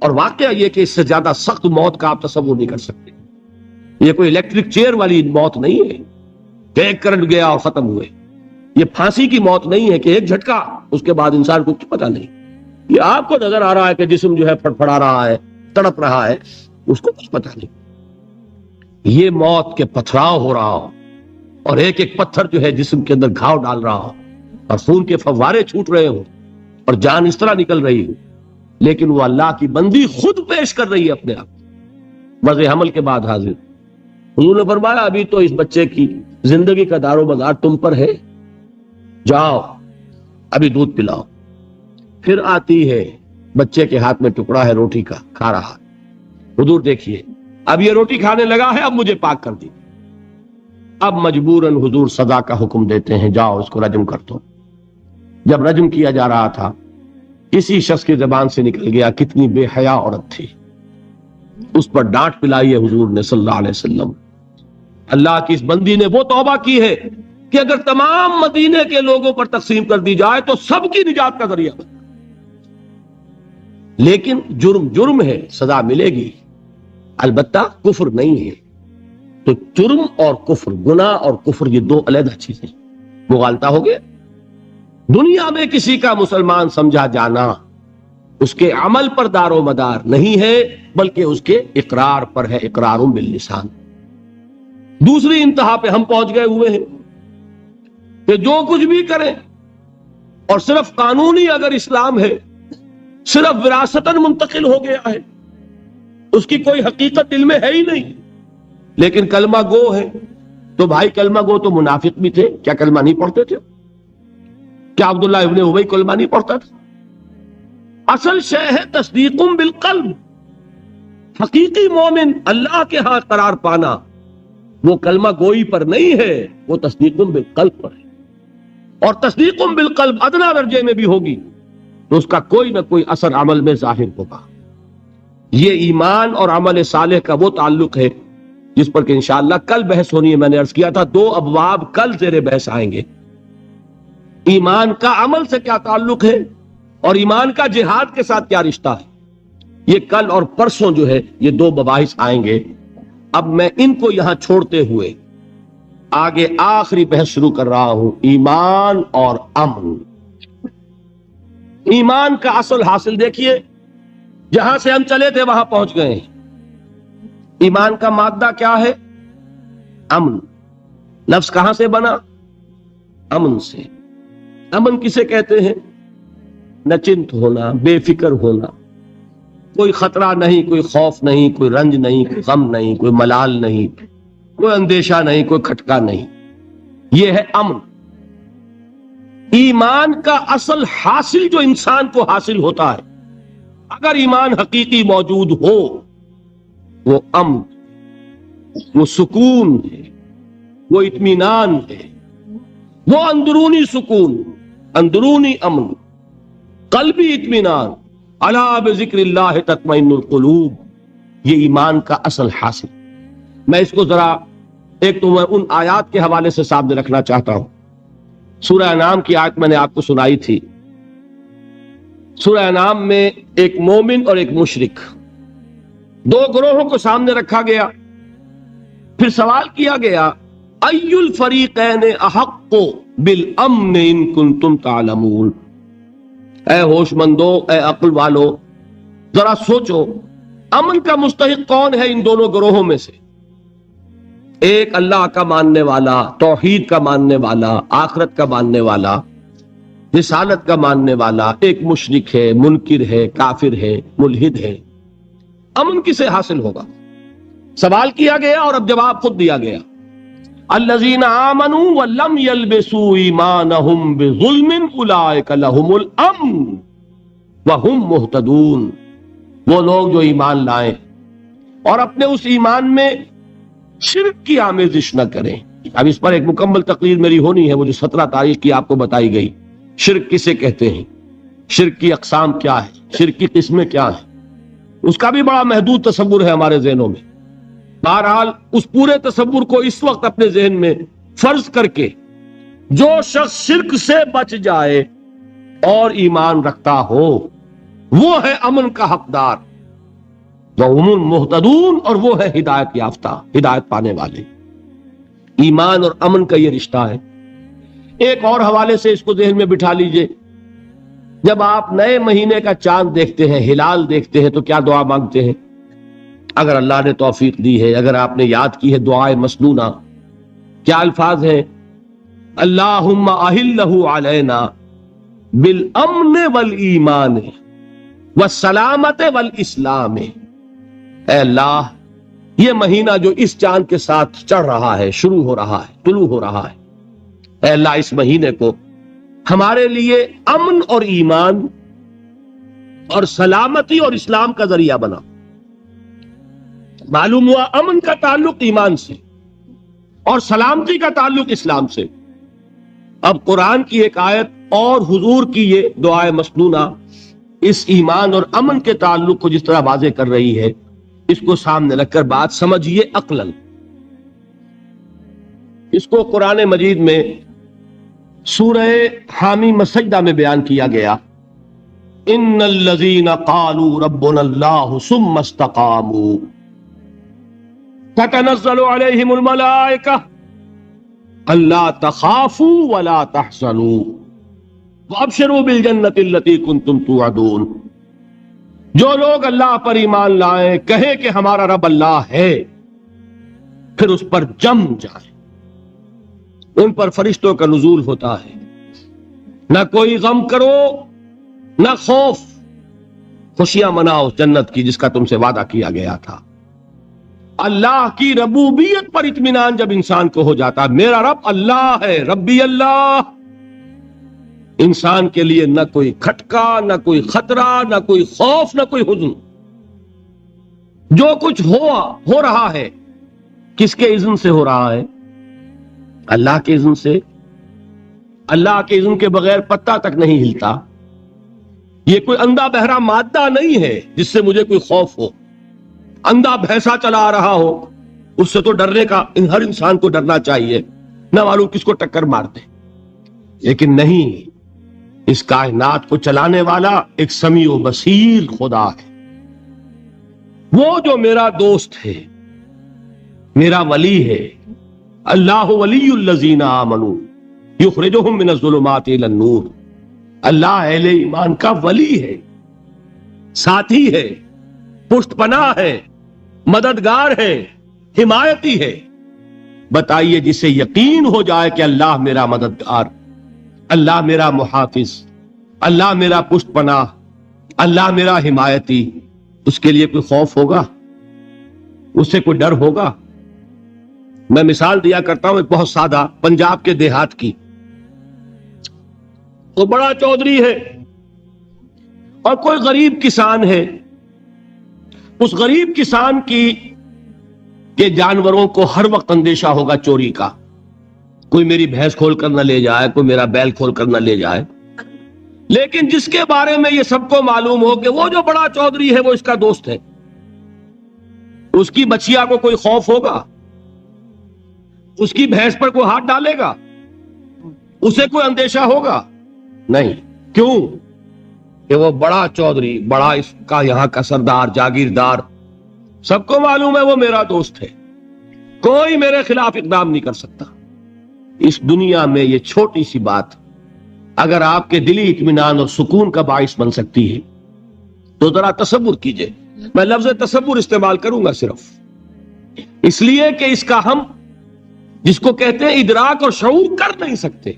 اور واقعہ یہ کہ اس سے زیادہ سخت موت کا آپ تصور نہیں کر سکتے. یہ کوئی الیکٹرک چیئر والی موت نہیں ہے کہ ایک کرنٹ گیا اور ختم ہوئے. یہ پھانسی کی موت نہیں ہے کہ ایک جھٹکا اس کے بعد انسان کو کچھ پتا نہیں. یہ آپ کو نظر آ رہا ہے کہ جسم جو ہے پھڑپھڑا رہا ہے، تڑپ رہا ہے، اس کو کچھ پتا نہیں. یہ موت کے پتھراؤ ہو رہا ہو اور ایک ایک پتھر جو ہے جسم کے اندر گھاؤ ڈال رہا ہو اور خون کے فوارے چھوٹ رہے ہو اور جان اس طرح نکل رہی ہو، لیکن وہ اللہ کی بندی خود پیش کر رہی ہے اپنے آپ وضع حمل کے بعد حاضر. حضور نے فرمایا ابھی تو اس بچے کی زندگی کا دار و مدار تم پر ہے، جاؤ ابھی دودھ پلاؤ. پھر آتی ہے، بچے کے ہاتھ میں ٹکڑا ہے روٹی کا، کھا رہا. حضور دیکھیے اب یہ روٹی کھانے لگا ہے، اب مجھے پاک کر دی. اب مجبوراً حضور سزا کا حکم دیتے ہیں، جاؤ اس کو رجم کر دو. جب رجم کیا جا رہا تھا کسی شخص کی زبان سے نکل گیا کتنی بے حیا عورت تھی. اس پر ڈانٹ پلائی ہے حضور نے صلی اللہ علیہ وسلم. اللہ کی اس بندی نے وہ توبہ کی ہے کہ اگر تمام مدینے کے لوگوں پر تقسیم کر دی جائے تو سب کی نجات کا ذریعہ بنے. لیکن جرم جرم ہے، سزا ملے گی، البتہ کفر نہیں ہے. تو جرم اور کفر، گناہ اور کفر، یہ دو علیحدہ چیزیں. مغالطہ ہو گیا. دنیا میں کسی کا مسلمان سمجھا جانا اس کے عمل پر دار و مدار نہیں ہے، بلکہ اس کے اقرار پر ہے، اقرار باللسان. دوسری انتہا پہ ہم پہنچ گئے ہوئے ہیں کہ جو کچھ بھی کریں اور صرف قانونی اگر اسلام ہے، صرف وراثتاً منتقل ہو گیا ہے، اس کی کوئی حقیقت دل میں ہے ہی نہیں، لیکن کلمہ گو ہے. تو بھائی کلمہ گو تو منافق بھی تھے، کیا کلمہ نہیں پڑھتے تھے؟ کیا عبداللہ ابن ابی کلمہ نہیں پڑھتا تھا؟ اصل شے ہے تصدیق بالقلب. حقیقی مومن اللہ کے ہاں قرار پانا وہ کلمہ گوئی پر نہیں ہے، وہ تصدیق بالقلب پر ہے. اور تصدیق بالقلب ادنا درجے میں بھی ہوگی تو اس کا کوئی نہ کوئی اثر عمل میں ظاہر ہوگا. یہ ایمان اور عمل صالح کا وہ تعلق ہے جس پر کہ انشاءاللہ کل بحث ہونی ہے. میں نے عرض کیا تھا 2 ابواب کل زیر بحث آئیں گے. ایمان کا عمل سے کیا تعلق ہے اور ایمان کا جہاد کے ساتھ کیا رشتہ ہے، یہ کل اور پرسوں جو ہے یہ 2 مباحث آئیں گے. اب میں ان کو یہاں چھوڑتے ہوئے آگے آخری بحث شروع کر رہا ہوں، ایمان اور امن. ایمان کا اصل حاصل دیکھیے، جہاں سے ہم چلے تھے وہاں پہنچ گئے ہیں. ایمان کا مادہ کیا ہے؟ امن. لفظ کہاں سے بنا؟ امن سے. امن کسے کہتے ہیں؟ نچنت ہونا، بے فکر ہونا، کوئی خطرہ نہیں، کوئی خوف نہیں، کوئی رنج نہیں، کوئی غم نہیں، کوئی ملال نہیں، کوئی اندیشہ نہیں، کوئی کھٹکا نہیں. یہ ہے امن. ایمان کا اصل حاصل جو انسان کو حاصل ہوتا ہے، اگر ایمان حقیقی موجود ہو، وہ امن، وہ سکون ہے، وہ اطمینان ہے، وہ اندرونی سکون، اندرونی امن، قلبی اطمینان. الا بذکر اللہ تطمئن القلوب، یہ ایمان کا اصل حاصل. میں اس کو ذرا ایک تو میں ان آیات کے حوالے سے سامنے رکھنا چاہتا ہوں. سورہ انعام کی آیت میں نے آپ کو سنائی تھی. سورہ انعام میں ایک مومن اور ایک مشرک، 2 گروہوں کو سامنے رکھا گیا. پھر سوال کیا گیا ای الفریقین احق بالامن ان کنتم تعلمون. اے ہوش مندو، اے عقل والو، ذرا سوچو امن کا مستحق کون ہے ان دونوں گروہوں میں سے؟ ایک اللہ کا ماننے والا، توحید کا ماننے والا، آخرت کا ماننے والا، رسالت کا ماننے والا. ایک مشرک ہے، منکر ہے، کافر ہے، ملحد ہے. امن کسے حاصل ہوگا؟ سوال کیا گیا اور اب جواب خود دیا گیا. الذین آمنوا ولم یلبسوا ایمانہم بظلم اولئک لہم الامن وہم مہتدون. وہ لوگ جو ایمان لائیں اور اپنے اس ایمان میں شرک کی آمیزش نہ کریں. اب اس پر ایک مکمل تقریر میری ہونی ہے، وہ جو 17 تاریخ کی آپ کو بتائی گئی. شرک کسے کہتے ہیں، شرک کی اقسام کیا ہے، شرک کی قسمیں کیا ہیں، اس کا بھی بڑا محدود تصور ہے ہمارے ذہنوں میں. بہرحال اس پورے تصور کو اس وقت اپنے ذہن میں فرض کر کے جو شخص شرک سے بچ جائے اور ایمان رکھتا ہو، وہ ہے امن کا حقدار، وَهُمُ الْمُهْتَدُونَ، اور وہ ہے ہدایت یافتہ، ہدایت پانے والے. ایمان اور امن کا یہ رشتہ ہے. ایک اور حوالے سے اس کو ذہن میں بٹھا لیجئے. جب آپ نئے مہینے کا چاند دیکھتے ہیں، ہلال دیکھتے ہیں، تو کیا دعا مانگتے ہیں؟ اگر اللہ نے توفیق دی ہے، اگر آپ نے یاد کی ہے دعائے مسنونہ، کیا الفاظ ہیں؟ اللہم اہلہ علینا بالامن والایمان والسلامت والاسلام. اے اللہ، یہ مہینہ جو اس چاند کے ساتھ چڑھ رہا ہے، شروع ہو رہا ہے، طلوع ہو رہا ہے، اے اللہ اس مہینے کو ہمارے لیے امن اور ایمان اور سلامتی اور اسلام کا ذریعہ بنا. معلوم ہوا امن کا تعلق ایمان سے اور سلامتی کا تعلق اسلام سے. اب قرآن کی ایک آیت اور حضور کی یہ دعائے مسنونہ اس ایمان اور امن کے تعلق کو جس طرح واضح کر رہی ہے، اس کو سامنے رکھ کر بات سمجھیے عقلاً. اس کو قرآن مجید میں سورہ حامیم السجدہ میں بیان کیا گیا. ان الذین قالوا ربنا اللہ ثم استقاموا تتنزل علیہم الملائکہ الا تخافوا ولا تحزنوا وابشروا بالجنۃ التی کنتم توعدون. جو لوگ اللہ پر ایمان لائیں، کہیں کہ ہمارا رب اللہ ہے، پھر اس پر جم جائیں. ان پر فرشتوں کا نزول ہوتا ہے. نہ کوئی غم کرو نہ خوف، خوشیاں مناؤ جنت کی جس کا تم سے وعدہ کیا گیا تھا. اللہ کی ربوبیت پر اطمینان جب انسان کو ہو جاتا، میرا رب اللہ ہے، ربی اللہ، انسان کے لیے نہ کوئی کھٹکا، نہ کوئی خطرہ، نہ کوئی خوف، نہ کوئی حزن. جو کچھ ہو رہا ہے کس کے اذن سے ہو رہا ہے؟ اللہ کے اذن سے. اللہ کے اذن کے بغیر پتہ تک نہیں ہلتا. یہ کوئی اندھا بہرا مادہ نہیں ہے جس سے مجھے کوئی خوف ہو. اندھا بھینسا چلا آ رہا ہو، اس سے تو ڈرنے کا ہر انسان کو ڈرنا چاہیے، نہ معلوم کس کو ٹکر مار دے، لیکن نہیں، اس کائنات کو چلانے والا ایک سمیع و بصیر خدا ہے، وہ جو میرا دوست ہے، میرا ولی ہے۔ اللہ ولی الذین آمنوا یخرجہم من الظلمات الی النور، اللہ اہل ایمان کا ولی ہے، ساتھی ہے، پشت پناہ ہے، مددگار ہے، حمایتی ہے۔ بتائیے جسے یقین ہو جائے کہ اللہ میرا مددگار، اللہ میرا محافظ، اللہ میرا پشت پناہ، اللہ میرا حمایتی، اس کے لیے کوئی خوف ہوگا؟ اس سے کوئی ڈر ہوگا؟ میں مثال دیا کرتا ہوں ایک بہت سادہ، پنجاب کے دیہات کی۔ وہ بڑا چودھری ہے اور کوئی غریب کسان ہے، اس غریب کسان کی کہ جانوروں کو ہر وقت اندیشہ ہوگا چوری کا، کوئی میری بھینس کھول کر نہ لے جائے، کوئی میرا بیل کھول کر نہ لے جائے۔ لیکن جس کے بارے میں یہ سب کو معلوم ہو کہ وہ جو بڑا چودھری ہے وہ اس کا دوست ہے، اس کی بچیا کو کوئی خوف ہوگا؟ اس کی بھینس پر کوئی ہاتھ ڈالے گا؟ اسے کوئی اندیشہ ہوگا؟ نہیں۔ کیوں؟ کہ وہ بڑا چودھری، بڑا اس کا یہاں کا سردار، جاگیردار، سب کو معلوم ہے وہ میرا دوست ہے، کوئی میرے خلاف اقدام نہیں کر سکتا۔ اس دنیا میں یہ چھوٹی سی بات اگر آپ کے دلی اطمینان اور سکون کا باعث بن سکتی ہے تو ذرا تصور کیجئے۔ میں لفظ تصور استعمال کروں گا صرف اس لیے کہ اس کا ہم جس کو کہتے ہیں ادراک اور شعور کر نہیں سکتے،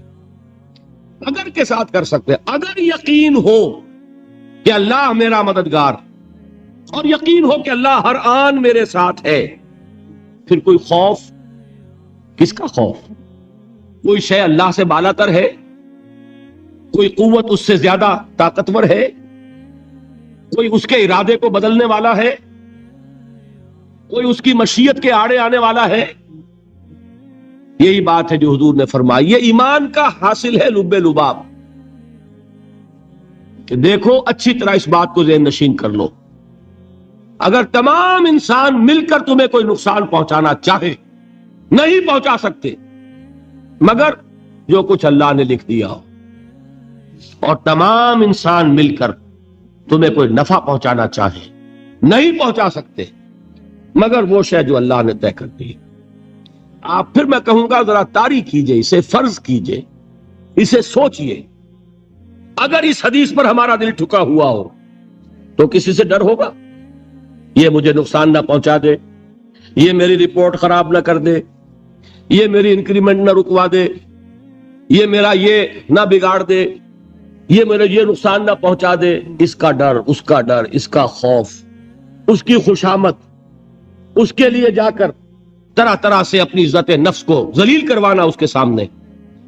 اگر کے ساتھ کر سکتے۔ اگر یقین ہو کہ اللہ میرا مددگار اور یقین ہو کہ اللہ ہر آن میرے ساتھ ہے، پھر کوئی خوف؟ کس کا خوف؟ کوئی شے اللہ سے بالا تر ہے؟ کوئی قوت اس سے زیادہ طاقتور ہے؟ کوئی اس کے ارادے کو بدلنے والا ہے؟ کوئی اس کی مشیت کے آڑے آنے والا ہے؟ یہی بات ہے جو حضور نے فرمائی، یہ ایمان کا حاصل ہے لب لباب۔ کہ دیکھو اچھی طرح اس بات کو ذہن نشین کر لو، اگر تمام انسان مل کر تمہیں کوئی نقصان پہنچانا چاہے نہیں پہنچا سکتے، مگر جو کچھ اللہ نے لکھ دیا ہو، اور تمام انسان مل کر تمہیں کوئی نفع پہنچانا چاہے نہیں پہنچا سکتے، مگر وہ شے جو اللہ نے طے کر دی۔ آپ پھر میں کہوں گا ذرا طاری کیجئے، اسے فرض کیجئے، اسے سوچئے، اگر اس حدیث پر ہمارا دل ٹھکا ہوا ہو تو کسی سے ڈر ہوگا؟ یہ مجھے نقصان نہ پہنچا دے، یہ میری رپورٹ خراب نہ کر دے، یہ میری انکریمنٹ نہ رکوا دے، یہ میرا یہ نہ بگاڑ دے، یہ میرے یہ نقصان نہ پہنچا دے۔ اس کا ڈر، اس کا ڈر، اس کا خوف، اس کی خوشامد، اس کے لیے جا کر طرح طرح سے اپنی عزت نفس کو ذلیل کروانا اس کے سامنے،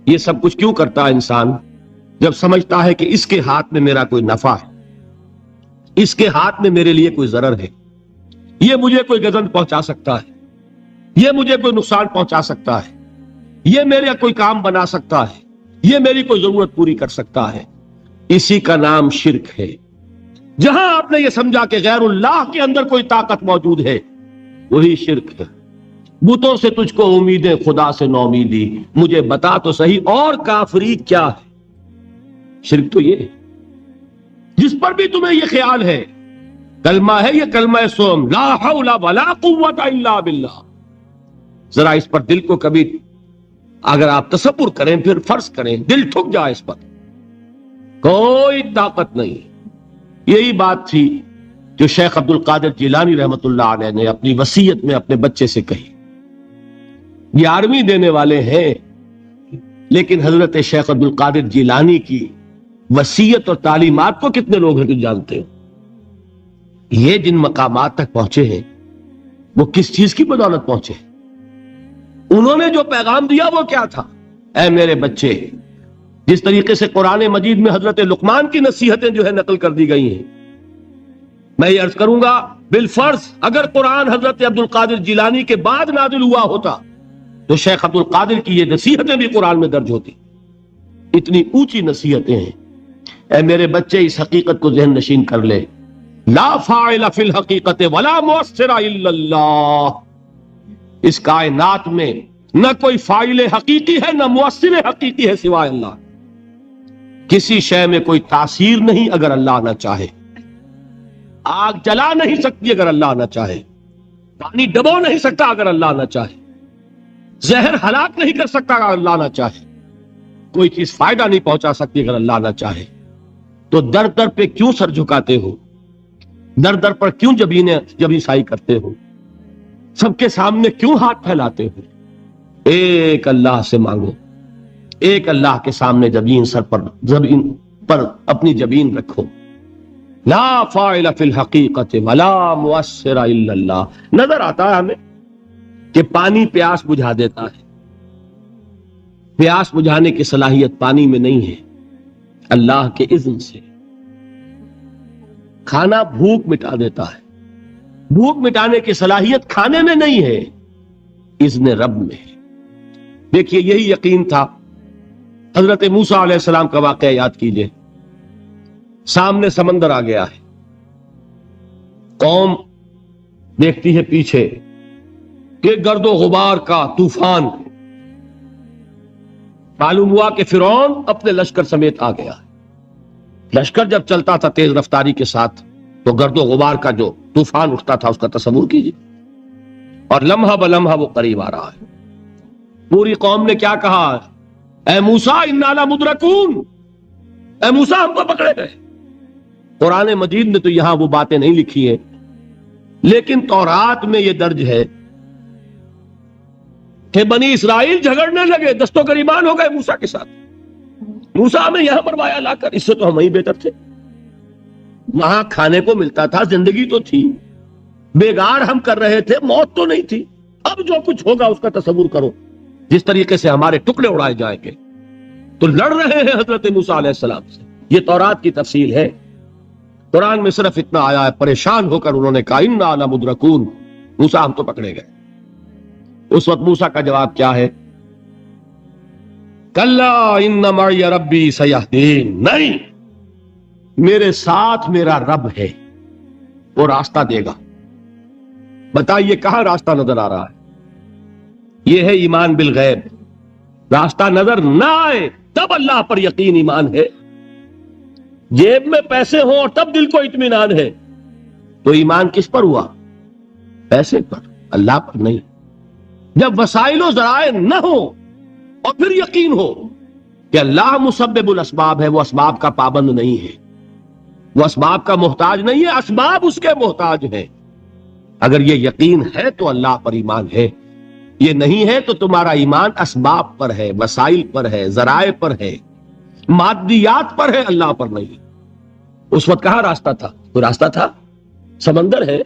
یہ سب کچھ کیوں کرتا ہے انسان؟ جب سمجھتا ہے کہ اس کے ہاتھ میں میرا کوئی نفع ہے، اس کے ہاتھ میں میرے لیے کوئی ضرر ہے، یہ مجھے کوئی گزند پہنچا سکتا ہے، یہ مجھے کوئی نقصان پہنچا سکتا ہے، یہ میرے کوئی کام بنا سکتا ہے، یہ میری کوئی ضرورت پوری کر سکتا ہے، اسی کا نام شرک ہے۔ جہاں آپ نے یہ سمجھا کہ غیر اللہ کے اندر کوئی طاقت موجود ہے، وہی شرک ہے۔ بتوں سے تجھ کو امیدیں، خدا سے نو امیدی، مجھے بتا تو صحیح اور کافری کیا ہے؟ شرک تو یہ ہے۔ جس پر بھی تمہیں یہ خیال ہے، کلمہ ہے یہ کلمہ سوم، لا حول ولا قوت الا باللہ، ذرا اس پر دل کو کبھی اگر آپ تصور کریں، پھر فرض کریں، دل ٹھک جائے اس پر، کوئی طاقت نہیں۔ یہی بات تھی جو شیخ عبد القادر جیلانی رحمت اللہ علیہ نے اپنی وصیت میں اپنے بچے سے کہی۔ 11ویں دینے والے ہیں، لیکن حضرت شیخ عبد القادر جیلانی کی وصیت اور تعلیمات کو کتنے لوگ ہیں کہ جانتے ہو؟ یہ جن مقامات تک پہنچے ہیں وہ کس چیز کی بدولت پہنچے؟ انہوں نے جو پیغام دیا وہ کیا تھا؟ اے میرے بچے، جس طریقے سے قرآن مجید میں حضرت لقمان کی نصیحتیں جو ہے نقل کر دی گئی ہیں، میں یہ عرض کروں گا بالفرض اگر قرآن حضرت عبد القادر جیلانی کے بعد نازل ہوا ہوتا تو شیخ عبد القادر کی یہ نصیحتیں بھی قرآن میں درج ہوتی۔ اتنی اونچی نصیحتیں ہیں۔ اے میرے بچے، اس حقیقت کو ذہن نشین کر لے، لا فاعل فی الحقیقت ولا مؤثر الا اللہ، اس کائنات میں نہ کوئی فاعل حقیقی ہے نہ مؤثر حقیقی ہے سوائے اللہ. کسی شے میں کوئی تاثیر نہیں اگر اللہ نہ چاہے. آگ جلا نہیں سکتی اگر اللہ نہ چاہے. پانی ڈبو نہیں سکتا اگر اللہ نہ چاہے. زہر ہلاک نہیں کر سکتا اگر اللہ نہ چاہے. کوئی چیز فائدہ نہیں پہنچا سکتی اگر اللہ نہ چاہے. تو در در پہ کیوں سر جھکاتے ہو؟ در در پر کیوں جبیں سائی کرتے ہو؟ سب کے سامنے کیوں ہاتھ پھیلاتے ہو؟ ایک اللہ سے مانگو. ایک اللہ کے سامنے زمین پر اپنی جبین رکھو. لا فاعل فی الحقیقت ولا مؤثر الا اللہ. نظر آتا ہے ہمیں کہ پانی پیاس بجھا دیتا ہے. پیاس بجھانے کی صلاحیت پانی میں نہیں ہے، اللہ کے اذن سے. کھانا بھوک مٹا دیتا ہے. بھوک مٹانے کی صلاحیت کھانے میں نہیں ہے، اذن رب میں ہے. دیکھیے یہی یقین تھا. حضرت موسیٰ علیہ السلام کا واقعہ یاد کیجئے. سامنے سمندر آ گیا ہے. قوم دیکھتی ہے پیچھے کہ گرد و غبار کا طوفان. معلوم ہوا کہ فرعون اپنے لشکر سمیت آ گیا. لشکر جب چلتا تھا تیز رفتاری کے ساتھ تو گرد و غبار کا جو طوفان اٹھتا تھا اس کا تصور کیجیے. اور لمحہ بلمحہ وہ قریب آ رہا ہے. پوری قوم نے کیا کہا؟ اے موسیٰ انا لمدرکون، اے موسیٰ ہم کو پکڑے گئے. قرآن مجید نے تو یہاں وہ باتیں نہیں لکھی ہیں، لیکن تورات میں یہ درج ہے کہ بنی اسرائیل جھگڑنے لگے، دست و گریبان ہو گئے موسیٰ کے ساتھ. موسیٰ ہمیں یہاں مروایا لا کر، اس سے تو ہم ہی بہتر تھے. وہاں کھانے کو ملتا تھا، زندگی تو تھی، بیگار ہم کر رہے تھے، موت تو نہیں تھی. اب جو کچھ ہوگا اس کا تصور کرو، جس طریقے سے ہمارے ٹکڑے اڑائے جائیں گے. تو لڑ رہے ہیں حضرت موسیٰ علیہ السلام سے. یہ تورات کی تفصیل ہے. قرآن میں صرف اتنا آیا ہے، پریشان ہو کر انہوں نے کہا انا لمدرکون، موسیٰ ہم تو پکڑے گئے. اس وقت موسیٰ کا جواب کیا ہے؟ کلا ان معی ربی سیہدین. نہیں، میرے ساتھ میرا رب ہے، وہ راستہ دے گا. بتائیے کہاں راستہ نظر آ رہا ہے؟ یہ ہے ایمان بالغیب. راستہ نظر نہ آئے تب اللہ پر یقین ایمان ہے. جیب میں پیسے ہوں اور تب دل کو اطمینان ہے تو ایمان کس پر ہوا؟ پیسے پر، اللہ پر نہیں. جب وسائل و ذرائع نہ ہو اور پھر یقین ہو کہ اللہ مسبب الاسباب ہے، وہ اسباب کا پابند نہیں ہے، وہ اسباب کا محتاج نہیں ہے، اسباب اس کے محتاج ہیں. اگر یہ یقین ہے تو اللہ پر ایمان ہے. یہ نہیں ہے تو تمہارا ایمان اسباب پر ہے، وسائل پر ہے، ذرائع پر ہے، مادیات پر ہے، اللہ پر نہیں. اس وقت کہاں راستہ تھا؟ تو راستہ تھا سمندر ہے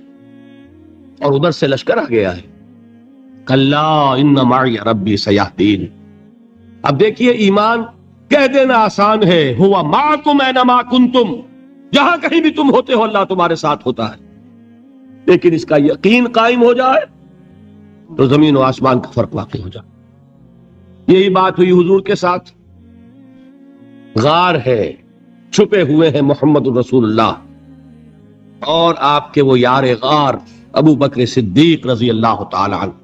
اور ادھر سے لشکر آ گیا ہے. کلا ان معی ربی سیہدین. اب دیکھیے ایمان کہہ دینا آسان ہے، ہوا معکم اینما کنتم، جہاں کہیں بھی تم ہوتے ہو اللہ تمہارے ساتھ ہوتا ہے. لیکن اس کا یقین قائم ہو جائے تو زمین و آسمان کا فرق واقع ہو جائے. یہی بات ہوئی حضور کے ساتھ. غار ہے، چھپے ہوئے ہیں محمد رسول اللہ اور آپ کے وہ یار غار ابو بکر صدیق رضی اللہ تعالی عنہ.